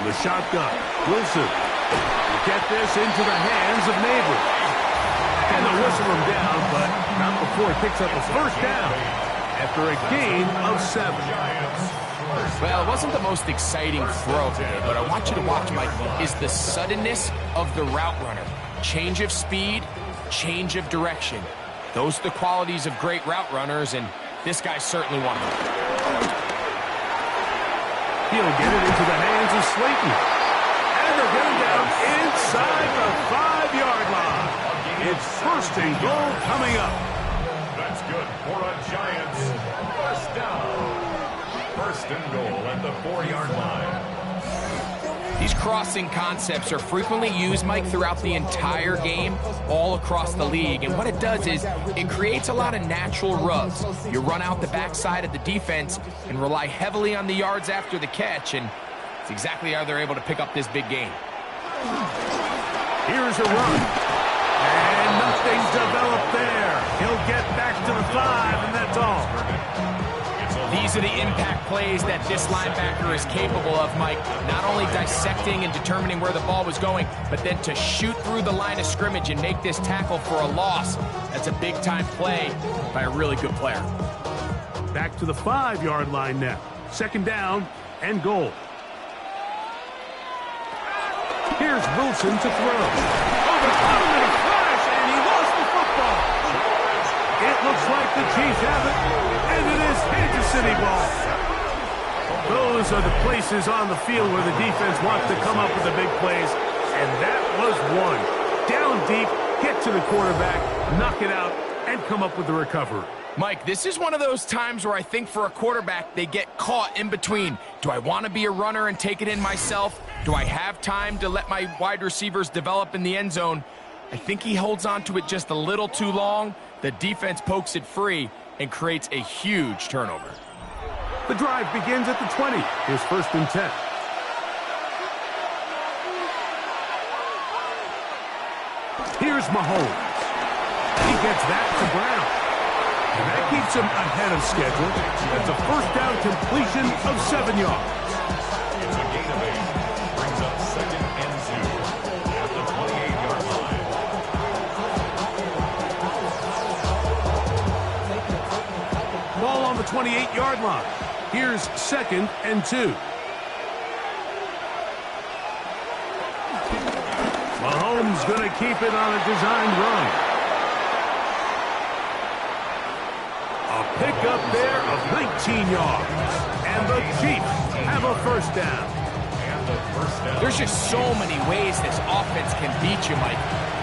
The shotgun. Wilson will get this into the hands of Neighbors. And they'll whistle him down, but not before he picks up a first down after a gain of 7. Well, it wasn't the most exciting throw today, but I want you to watch, Mike, is the suddenness of the route runner. Change of speed, change of direction. Those are the qualities of great route runners, and this guy's certainly one of them. He'll get it into the hands of Slayton. And they'll get him down inside the 5-yard line. It's 1st and goal coming up. That's good for a Giants first down. 1st and goal at the 4-yard line. These crossing concepts are frequently used, Mike, throughout the entire game, all across the league. And what it does is it creates a lot of natural rubs. You run out the backside of the defense and rely heavily on the yards after the catch, and it's exactly how they're able to pick up this big game. Here's a run. And nothing developed there. He'll get back to the 5, and that's all. These are the impact plays that this linebacker is capable of, Mike. Not only dissecting and determining where the ball was going, but then to shoot through the line of scrimmage and make this tackle for a loss. That's a big-time play by a really good player. Back to the 5-yard line now. Second down and goal. Here's Wilson to throw. Overcoming in a flash, and he lost the football. It looks like the Chiefs have it, and it is Kansas City ball. Those are the places on the field where the defense wants to come up with the big plays, and that was one. Down deep, get to the quarterback, knock it out, and come up with the recovery. Mike, this is one of those times where I think for a quarterback, they get caught in between. Do I want to be a runner and take it in myself? Do I have time to let my wide receivers develop in the end zone? I think he holds on to it just a little too long. The defense pokes it free and creates a huge turnover. The drive begins at the 20. Here's 1st and 10. Here's Mahomes. He gets that to Brown. And that keeps him ahead of schedule. That's a 1st down completion of 7 yards. It's a gain of 8. Brings up 2nd and 2 at the 28-yard line. Ball on the 28-yard line. Here's 2nd and 2. Mahomes going to keep it on a designed run. A pickup there of 19 yards. And the Chiefs have a 1st down. There's just so many ways this offense can beat you, Mike.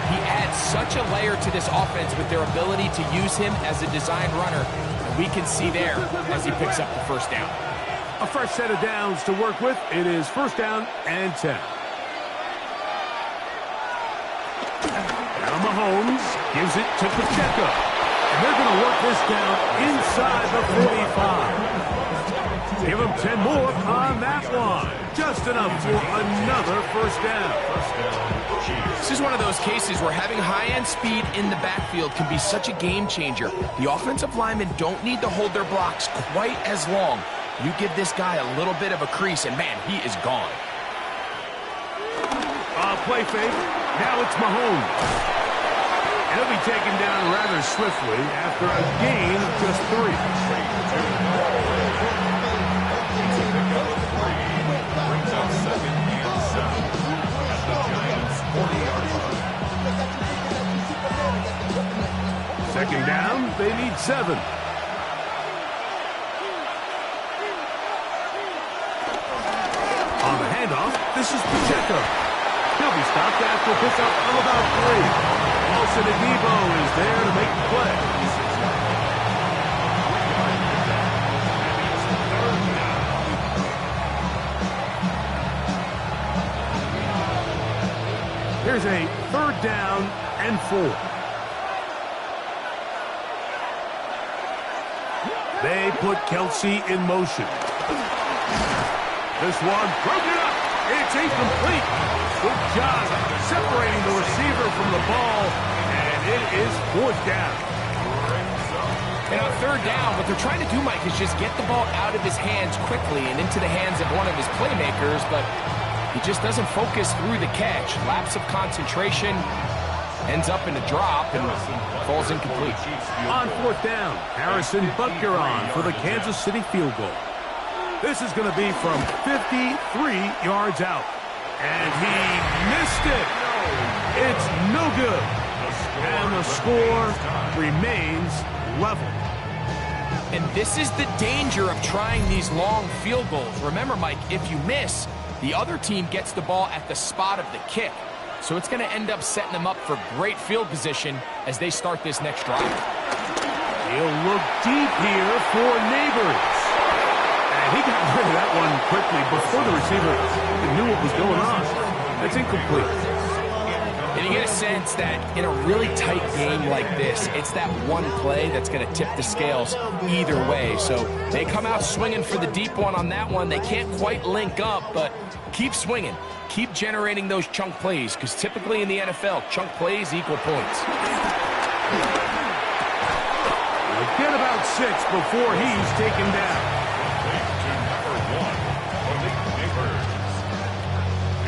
He adds such a layer to this offense with their ability to use him as a designed runner. And we can see there as he picks up the 1st down. A fresh set of downs to work with. It is 1st down and 10. Now Mahomes gives it to Pacheco. And they're going to work this down inside the 45. Give him 10 more on that one. Just enough for another 1st down. This is one of those cases where having high-end speed in the backfield can be such a game changer. The offensive linemen don't need to hold their blocks quite as long. You give this guy a little bit of a crease, and man, he is gone. Play fake. Now it's Mahomes. He'll be taken down rather swiftly after a gain of just 3. Brings up 2nd and 7 at the Giants' 40-yard line. 2nd down, they need 7. On the handoff, this is Pacheco. He'll be stopped after a pickup of about 3. Paulson Adebo is there to make the play. Here's a 3rd down and 4. They put Kelsey in motion. This one broken up. It's incomplete. Good job separating the receiver from the ball, and it is 4th down. And on 3rd down, what they're trying to do, Mike, is just get the ball out of his hands quickly and into the hands of one of his playmakers, but he just doesn't focus through the catch. Lapse of concentration, ends up in a drop, and falls incomplete. On 4th down, Harrison Butker on for the Kansas City field goal. This is going to be from 53 yards out. And he missed it. It's no good. And the score remains level. And this is the danger of trying these long field goals. Remember, Mike, if you miss, the other team gets the ball at the spot of the kick. So it's going to end up setting them up for great field position as they start this next drive. He'll look deep here for Neighbors. And he got rid of that one quickly before the receiver knew what was going on. That's incomplete. And you get a sense that in a really tight game like this, it's that one play that's going to tip the scales either way. So they come out swinging for the deep one on that one. They can't quite link up, but keep swinging. Keep generating those chunk plays, because typically in the NFL, chunk plays equal points. Get about 6 before he's taken down.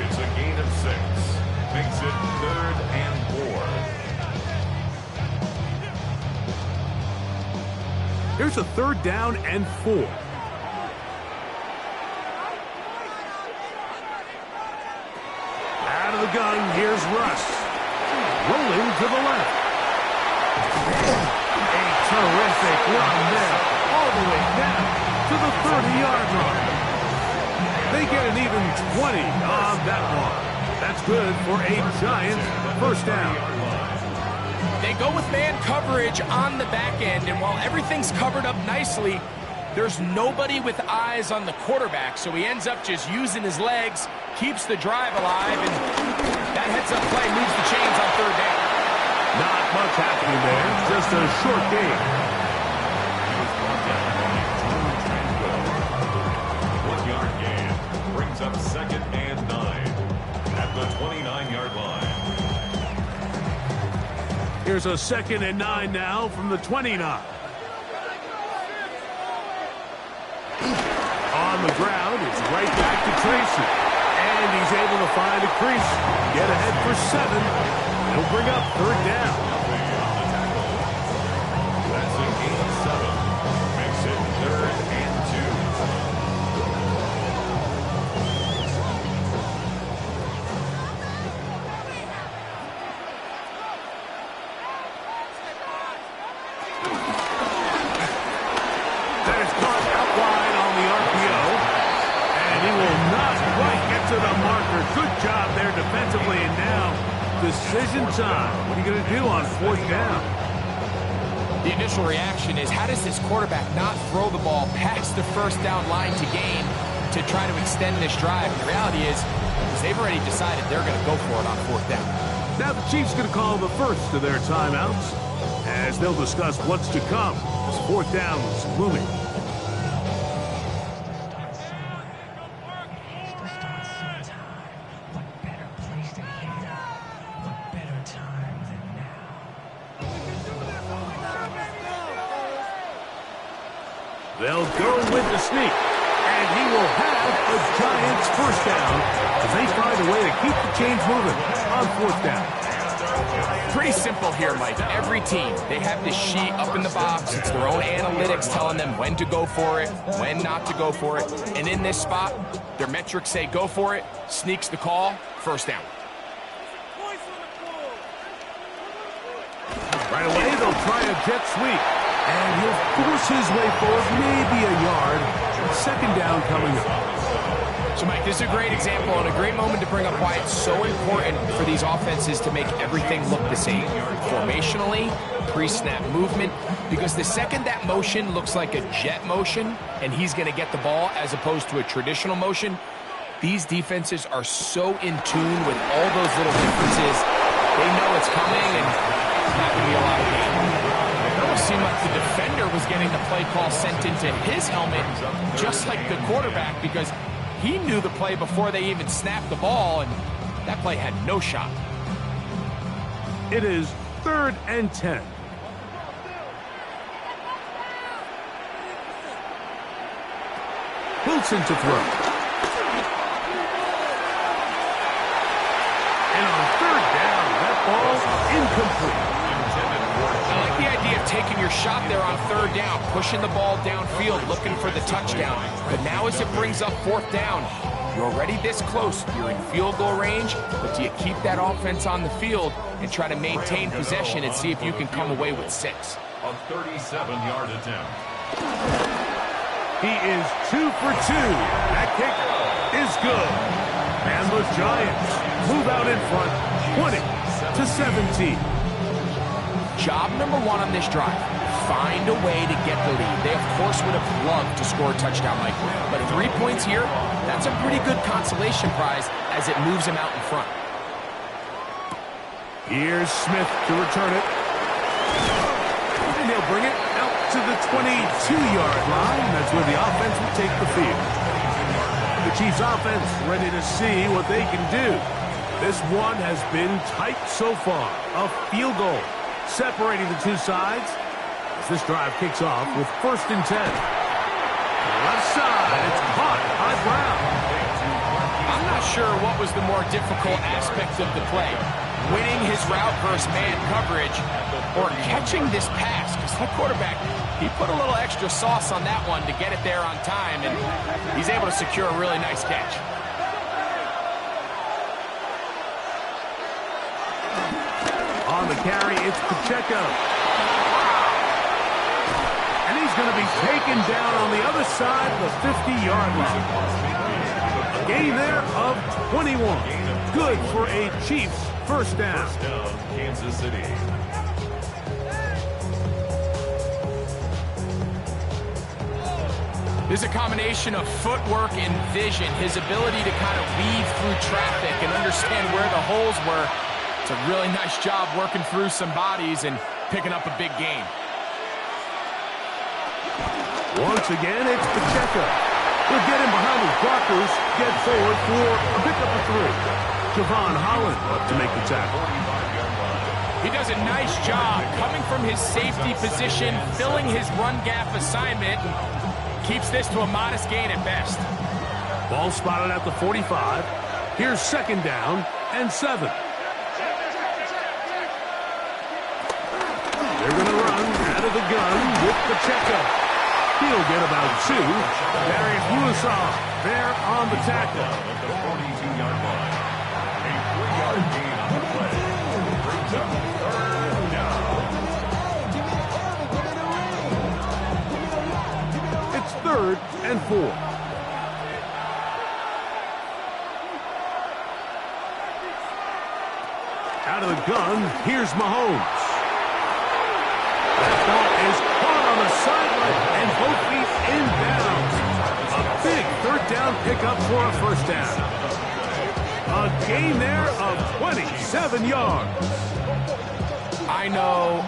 It's a gain of 6. Makes it 3rd and 4. Here's a 3rd down and 4. Out of the gun, here's Russ. Rolling to the left. A terrific run there, all the way down to the 30-yard line. They get an even 20 on that one. That's good for a Giants first down. They go with man coverage on the back end, and while everything's covered up nicely, there's nobody with eyes on the quarterback, so he ends up just using his legs, keeps the drive alive, and that heads-up play moves the chains on 3rd down. Not much happening there, just a short game. 1-yard gain brings up 2nd and 9 at the 29-yard line. Here's a 2nd and 9 now from the 29. On the ground, it's right back to Tracy. And he's able to find a crease. Get ahead for 7. He'll bring up 3rd down. That's a gain of 7. Makes it 3rd and 2. That is caught out wide on the RPO. And he will not quite get to the marker. Good job there defensively. And now, decision time. What are you going to do on 4th down? The initial reaction is, how does this quarterback not throw the ball past the first down line to gain to try to extend this drive? And the reality is they've already decided they're going to go for it on 4th down. Now the Chiefs going to call the first of their timeouts as they'll discuss what's to come as 4th down is looming. They'll go with the sneak, and he will have a Giants first down as they find a way to keep the chains moving on 4th down. Pretty simple here, Mike. Every team, they have this sheet up in the box. It's their own analytics telling them when to go for it, when not to go for it. And in this spot, their metrics say go for it, sneaks the call, first down. Right away, they'll try a jet sweep. And he'll force his way forward, maybe a yard. 2nd down coming up. So, Mike, this is a great example and a great moment to bring up why it's so important for these offenses to make everything look the same. Formationally, pre-snap movement, because the second that motion looks like a jet motion and he's going to get the ball as opposed to a traditional motion, these defenses are so in tune with all those little differences. They know it's coming, and that can be a lot of game. It seemed like the defender was getting the play call sent into his helmet, just like the quarterback, because he knew the play before they even snapped the ball, and that play had no shot. It is 3rd and 10. Wilson to throw. And on 3rd down, that ball incomplete. I like the idea of taking your shot there on 3rd down, pushing the ball downfield, looking for the touchdown. But now as it brings up 4th down, you're already this close. You're in field goal range, but do you keep that offense on the field and try to maintain possession and see if you can come away with 6? A 37-yard attempt. He is 2 for 2. That kick is good. And the Giants move out in front, 20-17. Job number 1 on this drive, find a way to get the lead. They, of course, would have loved to score a touchdown, Mike. But 3 points here, that's a pretty good consolation prize as it moves him out in front. Here's Smith to return it. And he'll bring it out to the 22-yard line. That's where the offense will take the field. The Chiefs offense ready to see what they can do. This one has been tight so far. A field goal separating the two sides as this drive kicks off with 1st and 10. Left side, it's caught by Brown. I'm not sure what was the more difficult aspect of the play. Winning his route versus man coverage or catching this pass, because that quarterback, he put a little extra sauce on that one to get it there on time, and he's able to secure a really nice catch. On the carry, it's Pacheco. And he's going to be taken down on the other side of the 50-yard line. A gain there of 21. Good for a Chiefs first down. First down, Kansas City. There's a combination of footwork and vision, his ability to kind of weave through traffic and understand where the holes were. It's a really nice job working through some bodies and picking up a big gain. Once again, it's Pacheco. He'll get him behind his blockers, get forward for a pickup of 3. Javon Holland up to make the tackle. He does a nice job coming from his safety position, filling his run gap assignment, and keeps this to a modest gain at best. Ball spotted at the 45. Here's 2nd down and 7. They're going to run out of the gun with Pacheco. He'll get about 2. Darius Lewis there on the tackle. At the 42-yard line. A 3-yard gain on the play. Brings up 3rd down. It's 3rd and 4. Out of the gun, here's Mahomes. That ball is caught on the sideline, and both feet inbounds. A big 3rd down pickup for a 1st down. A gain there of 27 yards. I know,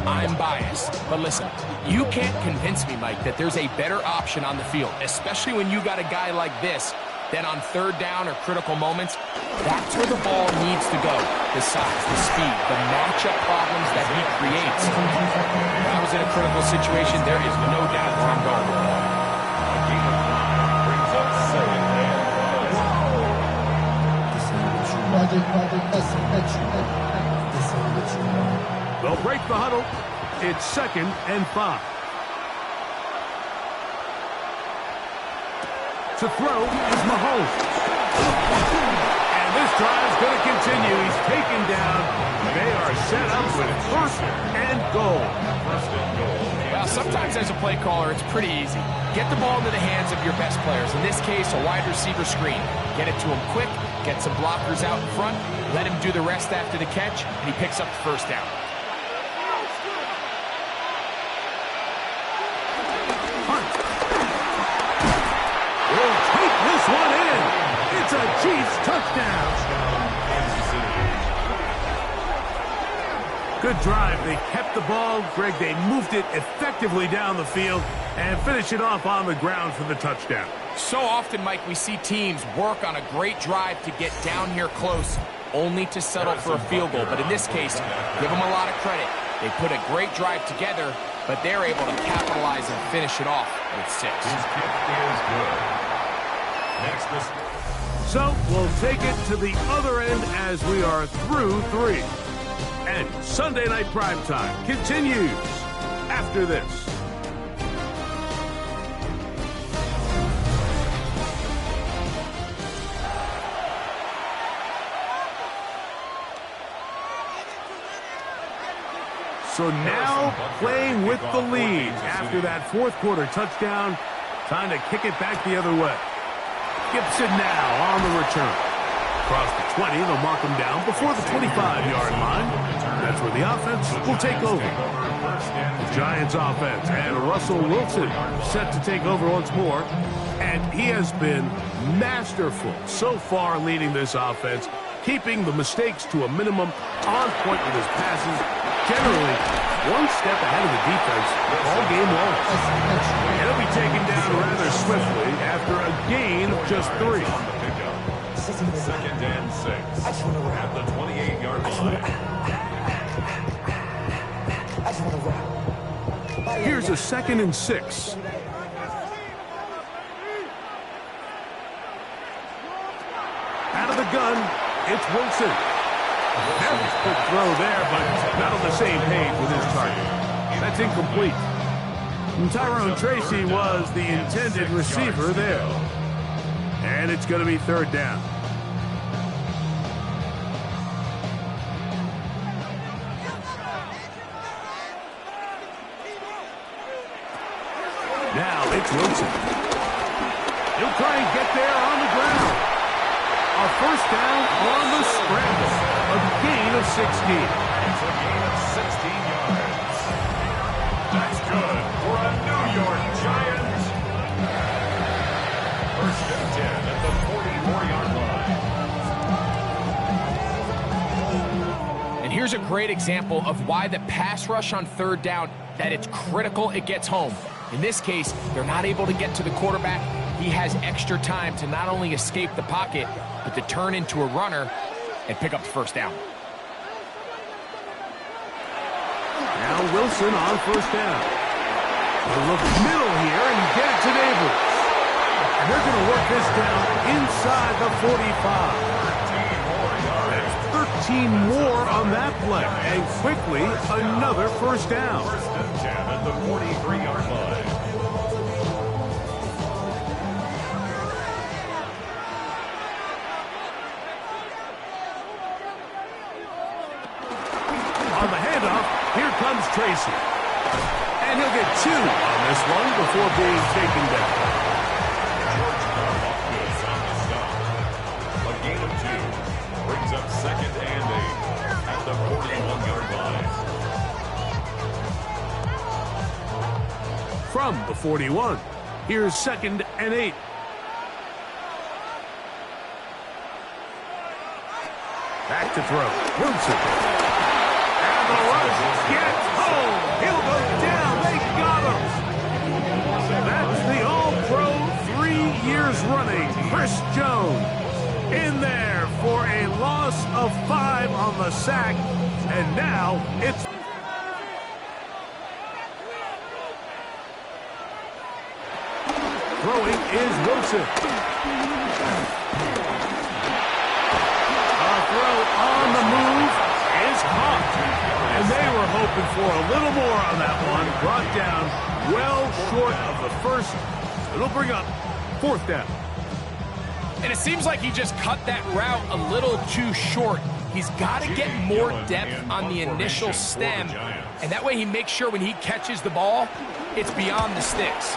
I'm biased. But listen, you can't convince me, Mike, that there's a better option on the field, especially when you got a guy like this, that on 3rd down or critical moments, that's where the ball needs to go. The size, the speed, the matchup problems that he creates. If I was in a critical situation, there is no doubt where I'm going with that. A gain of 9 brings up 2nd and 5. They'll break the huddle. It's 2nd and 5. To throw is Mahomes. And this drive's going to continue. He's taken down. They are set up with 1st and goal. Well, sometimes as a play caller, it's pretty easy. Get the ball into the hands of your best players. In this case, a wide receiver screen. Get it to him quick, get some blockers out in front, let him do the rest after the catch, and he picks up the 1st down. Will take this one in. It's a Chiefs touchdown. Good drive. They kept the ball. Greg, they moved it effectively down the field and finish it off on the ground for the touchdown. So often, Mike, we see teams work on a great drive to get down here close, only to settle for a field goal. But in this case, give them a lot of credit. They put a great drive together, but they're able to capitalize and finish it off with 6. His kick is good. Next, this. So we'll take it to the other end as we are through 3. And Sunday Night Primetime continues after this. So now playing with the lead after that 4th quarter touchdown. Time to kick it back the other way. Gibson now on the return. Across the 20, they'll mark him down before the 25-yard line. That's where the offense will take over. The Giants offense and Russell Wilson set to take over once more. And he has been masterful so far leading this offense, keeping the mistakes to a minimum, on point with his passes, generally one step ahead of the defense all game long. And he'll be taken down rather swiftly after a gain of just 3. Second and 6 at the 28-yard line. Here's a 2nd and 6. Out of the gun, it's Wilson. Very quick throw there, but not on the same page with his target. That's incomplete. And Tyrone Tracy was the intended receiver there. And it's going to be 3rd down. Now it's Wilson. He'll try and get there on the ground. A 1st down on the scramble. A gain of 16. It's a gain of 16 yards. That's good for a New York Giant. 1st and 10 at the 44-yard line. And here's a great example of why the pass rush on 3rd down, that it's critical it gets home. In this case, they're not able to get to the quarterback. He has extra time to not only escape the pocket, but to turn into a runner and pick up the 1st down. Now Wilson on 1st down. They'll look middle here and get it to Neighbors. And they're going to work this down inside the 45. That's 13 more on that play. And quickly, another 1st down. 1st and 10 at the 43-yard line. On the handoff, here comes Tracy. And he'll get 2 on this one before being taken down. A gain of 2 brings up 2nd and 8 at the 41-yard line. From the 41, here's 2nd and 8. Back to throw. Wilson. And the rush gets home. He'll go down. They got him. That's the All-Pro 3 years running, Chris Jones. In there for a loss of 5 on the sack. And now it's... Throwing is Wilson. A throw on the move is caught. And they were hoping for a little more on that one. Brought down well short of the 1st. It'll bring up 4th down. And it seems like he just cut that route a little too short. He's got to get more depth on the initial stem. And that way he makes sure when he catches the ball, it's beyond the sticks.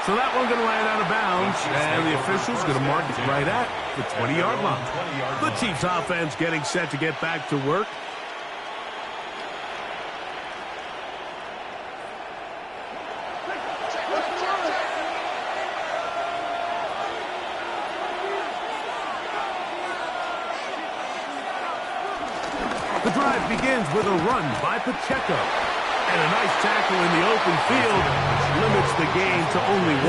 So that one going to land out of bounds, and the official's going to mark it right at the 20-yard line. The Chiefs offense getting set to get back to work. The drive begins with a run by Pacheco. And a nice tackle in the open field limits the gain to only 1.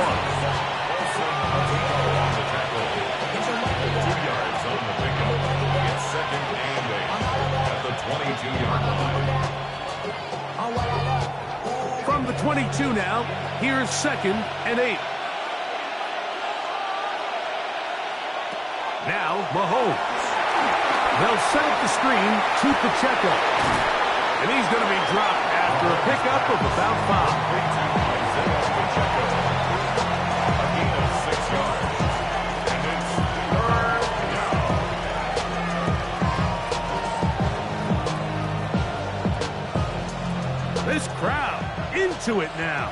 2 yards on the pickup. It's 2nd and 8 at the 22-yard line. From the 22 now, here's 2nd and 8. Now Mahomes. They'll set up the screen to Pacheco. And he's going to be dropped after a pickup of about 5. A gain of 6 yards. And it's 3rd down. This crowd into it now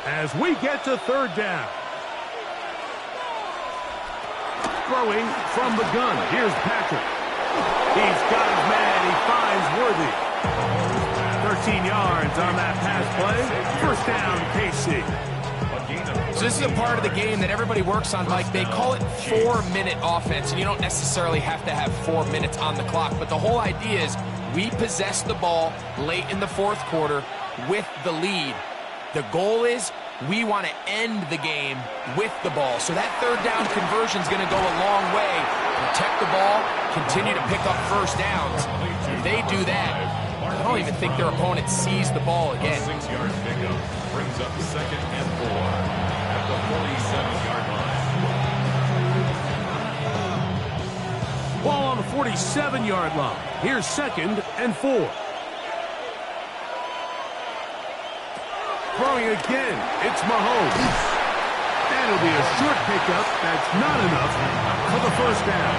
as we get to 3rd down. Throwing from the gun. Here's Patrick. He's got his man. He finds Worthy. 13 yards on that pass play. First down, KC. So this is a part of the game that everybody works on, Mike. They call it 4-minute offense, and you don't necessarily have to have 4 minutes on the clock. But the whole idea is we possess the ball late in the fourth quarter with the lead. The goal is we want to end the game with the ball. So that third down conversion is going to go a long way. Protect the ball, continue to pick up first downs. If they do that, I don't even think their opponent sees the ball again. 6-yard pickup brings up 2nd and 4 at the 47-yard line. Ball on the 47-yard line. Here's 2nd and 4. Throwing again, it's Mahomes. That'll be a short pickup. That's not enough for the first down.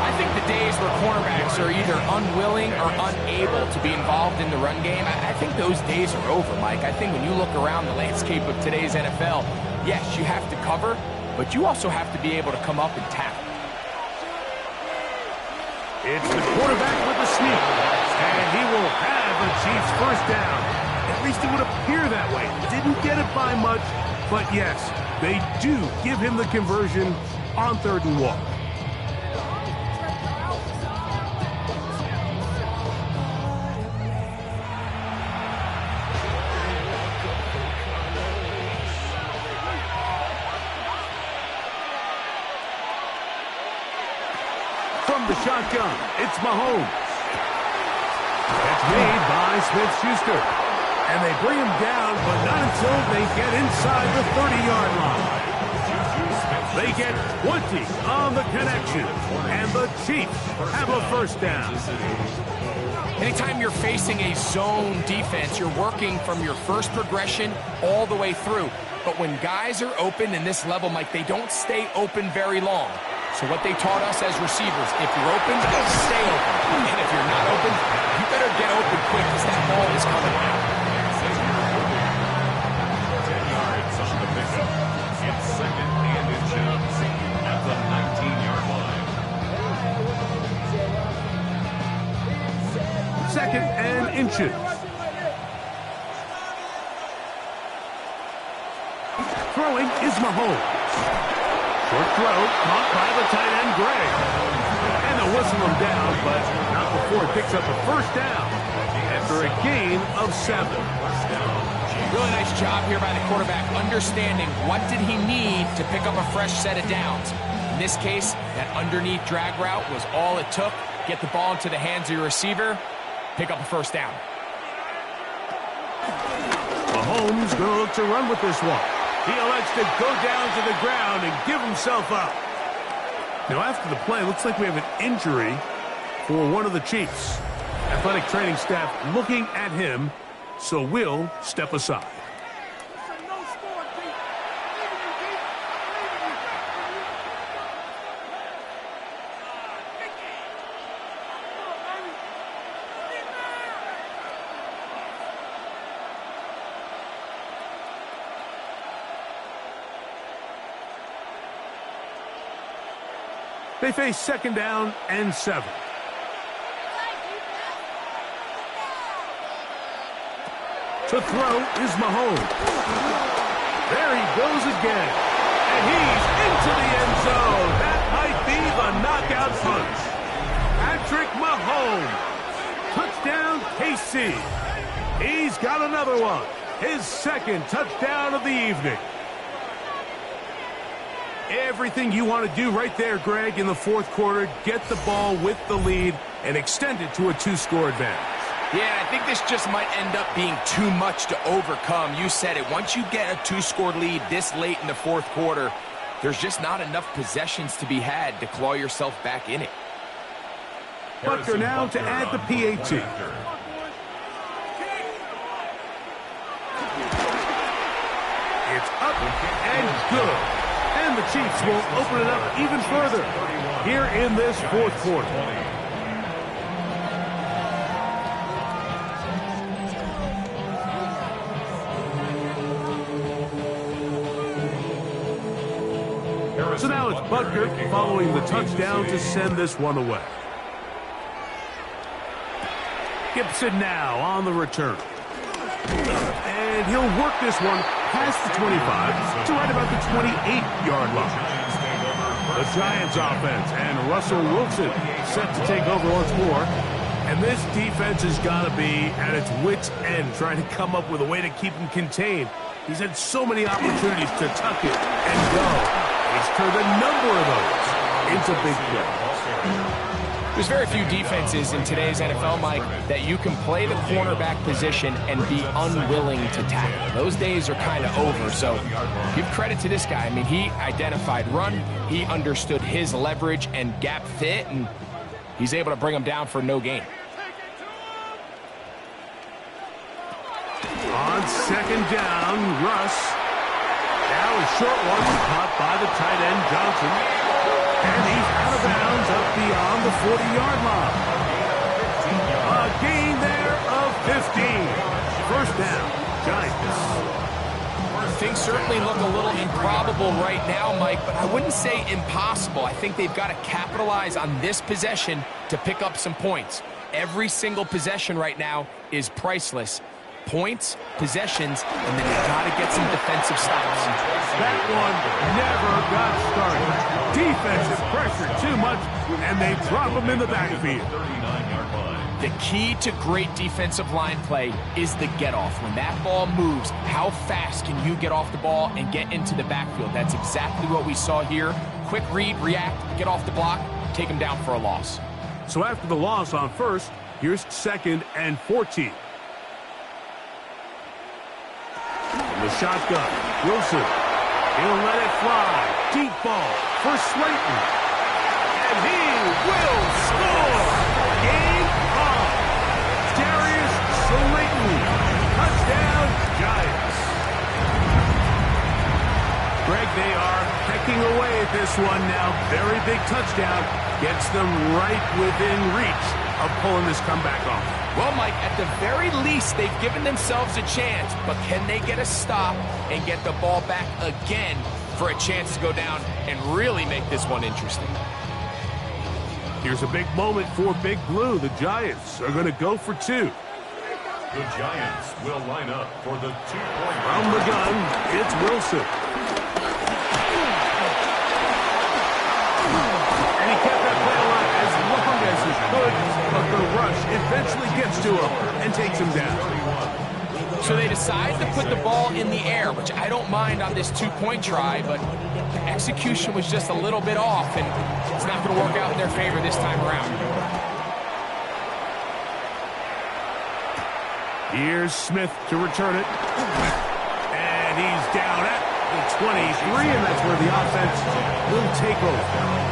I think the days where cornerbacks are either unwilling or unable to be involved in the run game, I think those days are over, Mike. I think when you look around the landscape of today's NFL, yes, you have to cover, but you also have to be able to come up and tackle. It's the quarterback with the sneak, and he will have the Chiefs' first down. At least it would appear that way. Didn't get it by much, but yes, they do give him the conversion on 3rd and 1. From the shotgun, it's Mahomes. It's made by Smith-Schuster. And they bring him down, but not until they get inside the 30-yard line. They get 20 on the connection, and the Chiefs have a first down. Anytime you're facing a zone defense, you're working from your first progression all the way through. But when guys are open in this level, Mike, they don't stay open very long. So what they taught us as receivers, if you're open, stay open. And if you're not open, you better get open quick because that ball is coming out. 10 yards on the pickup. It's 2nd and inches at the 19-yard line. 2nd and inches. Throwing is Mahomes. Short throw, caught by the tight end, Gray. And they'll whistle him down, but not before it picks up a first down after a gain of 7. Really nice job here by the quarterback, understanding what did he need to pick up a fresh set of downs. In this case, that underneath drag route was all it took. Get the ball into the hands of your receiver, pick up a first down. Mahomes going to look to run with this one. He elects to go down to the ground and give himself up. Now, after the play, looks like we have an injury for one of the Chiefs. Athletic training staff looking at him, so we'll step aside. They face 2nd down and 7. To throw is Mahomes. There he goes again. And he's into the end zone. That might be the knockout punch. Patrick Mahomes. Touchdown, KC. He's got another one. His 2nd touchdown of the evening. Everything you want to do right there, Greg, in the fourth quarter. Get the ball with the lead and extend it to a 2-score advantage. Yeah, I think this just might end up being too much to overcome. You said it. Once you get a 2-score lead this late in the fourth quarter, there's just not enough possessions to be had to claw yourself back in it. Butker now to add the PAT. It's up and good. And the Chiefs will open it up even further here in this fourth quarter. So now it's Butker following the touchdown to send this one away. Gibson now on the return. And he'll work this one past the 25 to right about the 28-yard line. The Giants offense and Russell Wilson set to take over once more. And this defense has got to be at its wits' end, trying to come up with a way to keep him contained. He's had so many opportunities to tuck it and go. He's turned a number of those into big plays. There's very few defenses in today's NFL, Mike, that you can play the cornerback position and be unwilling to tackle. Those days are kind of over, so give credit to this guy. I mean, he identified run, he understood his leverage and gap fit, and he's able to bring him down for no gain. On second down, Russ. Now a short one caught by the tight end, Johnson. And he's out of bounds up beyond the 40-yard line. A gain there of 15. First down, Giants. Things certainly look a little improbable right now, Mike, but I wouldn't say impossible. I think they've got to capitalize on this possession to pick up some points. Every single possession right now is priceless. Points, possessions, and then you've got to get some defensive stops. That one never got started. Defensive pressure too much, and they drop him in the backfield. The key to great defensive line play is the get-off. When that ball moves, how fast can you get off the ball and get into the backfield? That's exactly what we saw here. Quick read, react, get off the block, take him down for a loss. So after the loss on first, here's 2nd and 14. In the shotgun, Wilson. He'll let it fly. Deep ball for Slayton. And he will score. Game on. Darius Slayton. Touchdown, Giants. Greg, they are pecking away at this one now. Very big touchdown. Gets them right within reach of pulling this comeback off. Well, Mike, at the very least, they've given themselves a chance, but can they get a stop and get the ball back again for a chance to go down and really make this one interesting? Here's a big moment for Big Blue. The Giants are going to go for 2. The Giants will line up for the 2-point. From the gun, it's Wilson. And he kept that play alive as long as he could, but the rush eventually gets to him and takes him down. So they decide to put the ball in the air, which I don't mind on this 2-point try, but the execution was just a little bit off, and it's not going to work out in their favor this time around. Here's Smith to return it. And he's down at the 23, and that's where the offense will take over.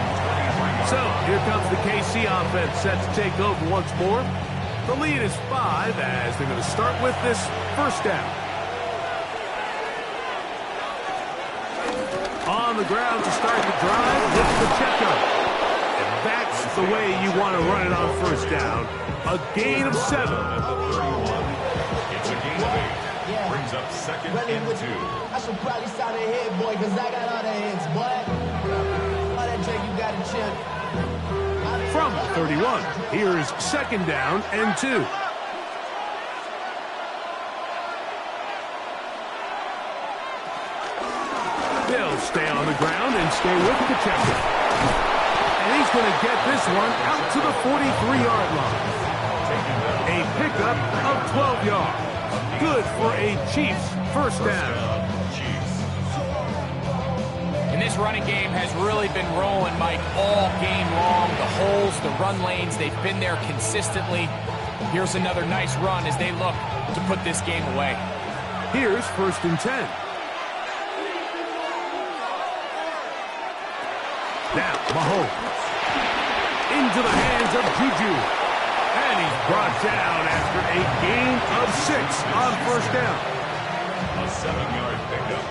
So here comes the KC offense set to take over once more. The lead is 5 as they're going to start with this first down. On the ground to start the drive with Pacheco. And that's the way you want to run it on first down. A gain of 7. It's a gain of 8. Brings up 2nd and 2. I should probably sign a head, boy, because I got all the heads, boy. All that Jake, you got a chip. From 31, here's 2nd down and 2. They'll stay on the ground and stay with Pacheco. And he's going to get this one out to the 43-yard line. A pickup of 12 yards. Good for a Chiefs first down. And this running game has really been rolling, Mike, all game long. The holes, the run lanes, they've been there consistently. Here's another nice run as they look to put this game away. Here's 1st and 10. Now, Mahomes. Into the hands of Juju. And he's brought down after a gain of 6 on first down. A 7-yard pickup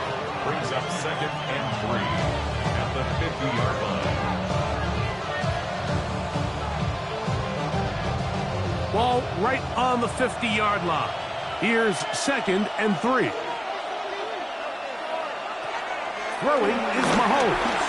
brings up 2nd and 3 at the 50-yard line. Ball right on the 50-yard line. Here's 2nd and 3. Throwing is Mahomes.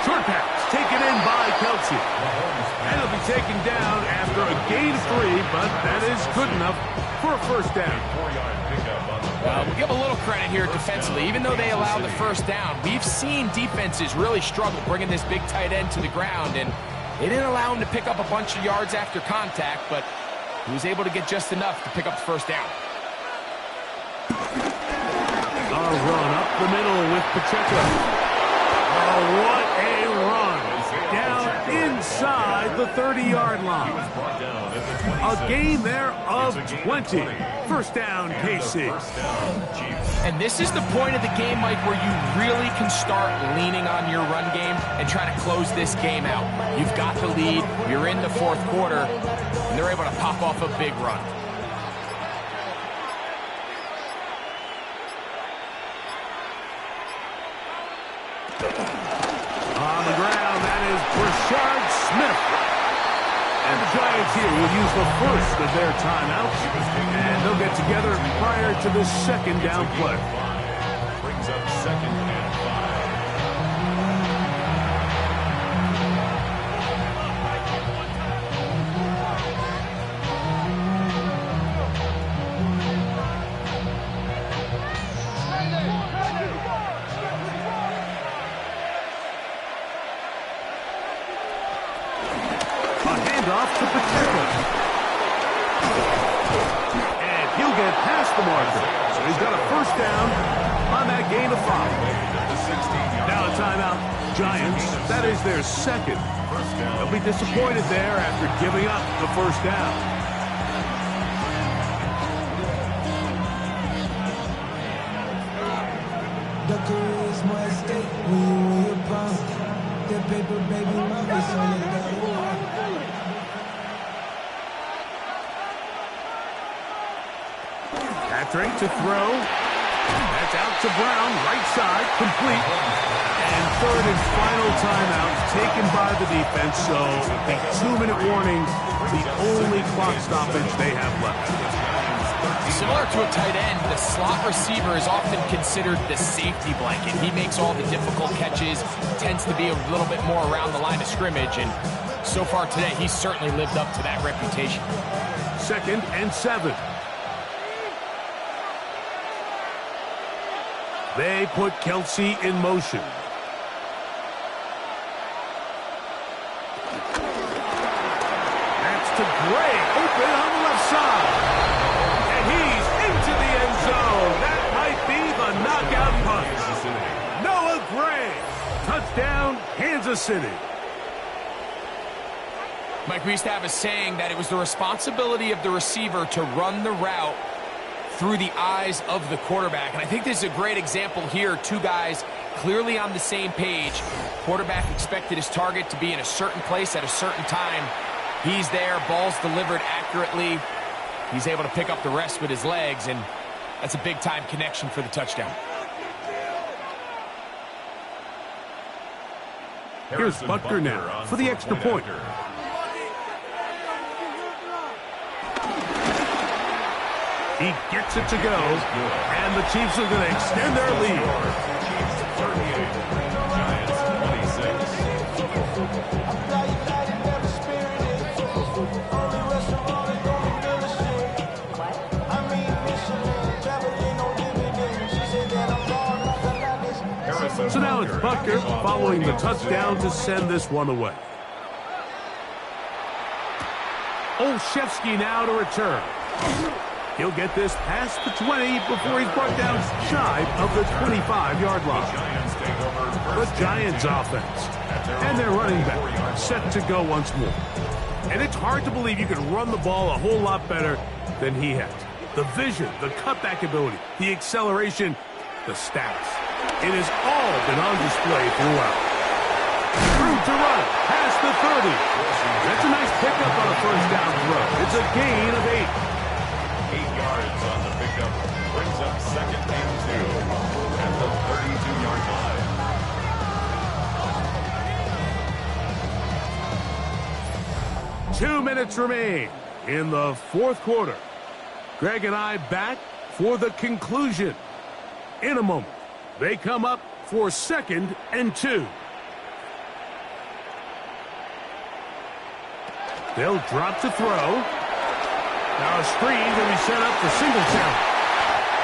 Short pass taken in by Kelce. And he'll be taken down after a gain of 3, but that is good enough for a first down. 4-yard pickup on the We'll give a little credit here defensively. Even though they allowed the first down, we've seen defenses really struggle bringing this big tight end to the ground, and they didn't allow him to pick up a bunch of yards after contact, but he was able to get just enough to pick up the first down. A run up the middle with Pacheco. Oh, what a run. Down inside the 30-yard line. brought down at the 26. A gain there of 20. First down, KC. First down, Chiefs. And this is the point of the game, Mike, where you really can start leaning on your run game and try to close this game out. You've got the lead, you're in the fourth quarter, and they're able to pop off a big run. On the ground, that is Brashard Smith. And the Giants here will use the first of their timeouts, and they'll get together prior to the second down play. Brings up second and 5. A handoff to Pacheco. And he'll get past the marker. So he's got a first down on that gain of 5. Now a timeout. Giants, that is their second. They'll be disappointed there after giving up the first down. The career is more at stake when you're bound. That paper, baby, mama, so you gotta walk. Patrick to throw. That's out to Brown, right side, complete. And third and final timeout taken by the defense, so a 2-minute warning, the only clock stoppage they have left. Similar to a tight end, the slot receiver is often considered the safety blanket. He makes all the difficult catches, tends to be a little bit more around the line of scrimmage, and so far today, he's certainly lived up to that reputation. 2nd and 7. They put Kelce in motion. That's to Gray, open on the left side. And he's into the end zone. That might be the knockout punch. Noah Gray. Touchdown, Kansas City. Mike, we used to have a saying that it was the responsibility of the receiver to run the route through the eyes of the quarterback. And I think this is a great example here. Two guys clearly on the same page. Quarterback expected his target to be in a certain place at a certain time. He's there, ball's delivered accurately. He's able to pick up the rest with his legs, and that's a big-time connection for the touchdown. Here's Butker now for the extra point. He gets it to go, and the Chiefs are going to extend their lead. Chiefs 38, Giants 26. So now it's Butker following the touchdown to send this one away. Olszewski now to return. He'll get this past the 20 before he's brought down shy of the 25-yard line. The Giants offense and their running back set to go once more. And it's hard to believe you can run the ball a whole lot better than he has. The vision, the cutback ability, the acceleration, the stats. It has all been on display throughout. Through to run, past the 30. That's a nice pickup on a first down throw. It's a gain of 8. 8 yards on the pickup. Brings up second and 2 at the 32-yard line. 2 minutes remain in the fourth quarter. Greg and I back for the conclusion. In a moment, they come up for 2nd and 2. They'll drop to throw. Now a screen will be set up for Singletary.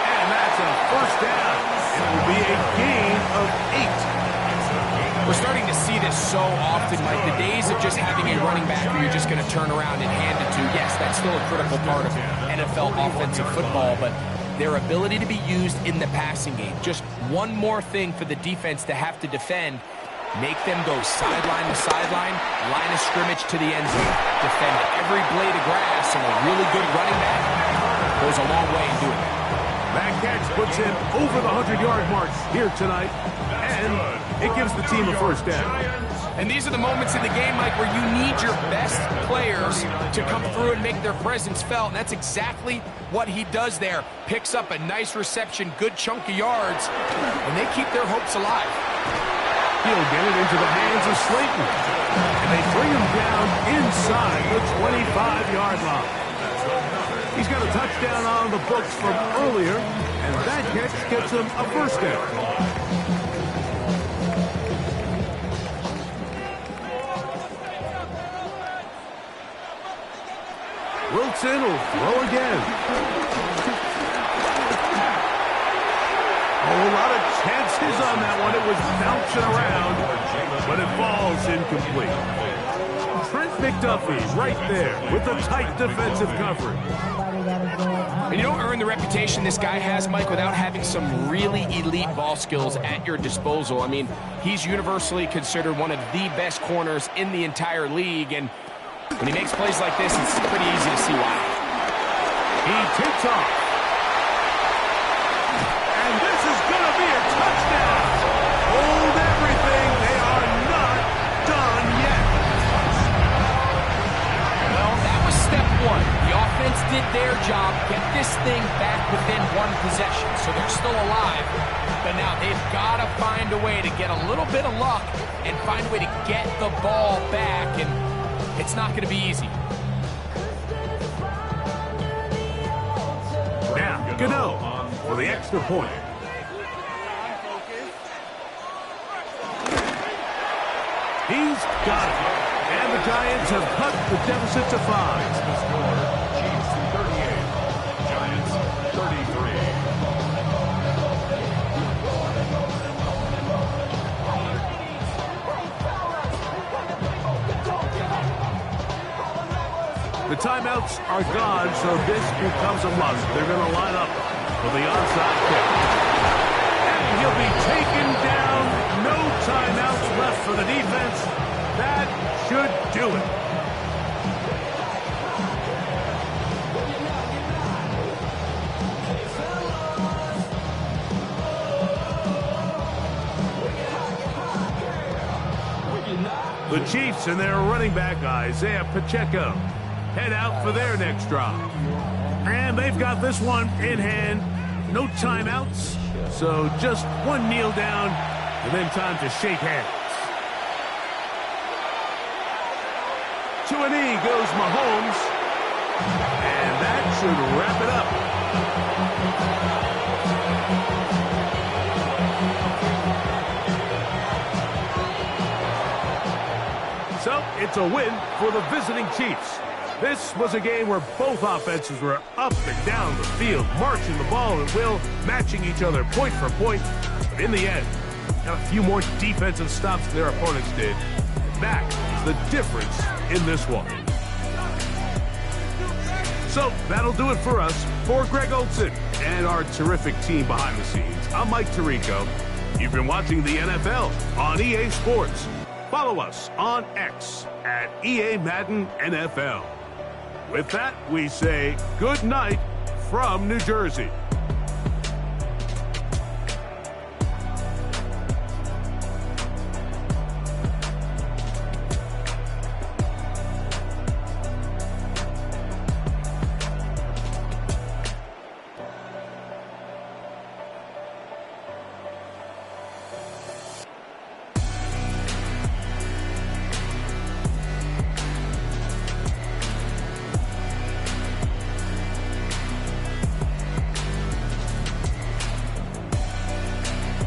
And that's a first down. It will be a gain of 8. We're starting to see this so often, Mike. The days of just having a running back who you're just going to turn around and hand it to, yes, that's still a critical part of NFL offensive football, but their ability to be used in the passing game. Just one more thing for the defense to have to defend. Make them go sideline to sideline, line of scrimmage to the end zone. Defend every blade of grass, and a really good running back goes a long way in doing that. That catch puts him over the 100-yard mark here tonight, and it gives the team a first down. And these are the moments in the game, Mike, where you need your best players to come through and make their presence felt. And that's exactly what he does there. Picks up a nice reception, good chunk of yards, and they keep their hopes alive. He'll get it into the hands of Slayton. And they bring him down inside the 25-yard line. He's got a touchdown on the books from earlier, and that catch gets him a first down. Wilson will throw again. A whole lot of chances on that one. It was bouncing around, but it falls incomplete. Trent McDuffie right there with the tight defensive coverage. And you don't earn the reputation this guy has, Mike, without having some really elite ball skills at your disposal. I mean, he's universally considered one of the best corners in the entire league, and when he makes plays like this, it's pretty easy to see why. He takes off. And this is going to be a touchdown. Hold everything. They are not done yet. Well, that was step one. The offense did their job, get this thing back within one possession, so they're still alive. But now they've got to find a way to get a little bit of luck and find a way to get the ball back, and it's not going to be easy. Now, Gano for the extra point. He's got it. And the Giants have cut the deficit to 5. Chiefs 38, Giants 33. The timeouts are gone, so this becomes a must. They're going to line up for the onside kick. And he'll be taken down. No timeouts left for the defense. That should do it. The Chiefs and their running back, Isaiah Pacheco, head out for their next drive. And they've got this one in hand. No timeouts, so just one kneel down, and then time to shake hands. To a knee goes Mahomes, and that should wrap it up. So, it's a win for the visiting Chiefs. This was a game where both offenses were up and down the field, marching the ball at will, matching each other point for point. But in the end, got a few more defensive stops than their opponents did. That is the difference in this one. So, that'll do it for us. For Greg Olsen and our terrific team behind the scenes, I'm Mike Tirico. You've been watching the NFL on EA Sports. Follow us on X at EA Madden NFL. With that, we say good night from New Jersey.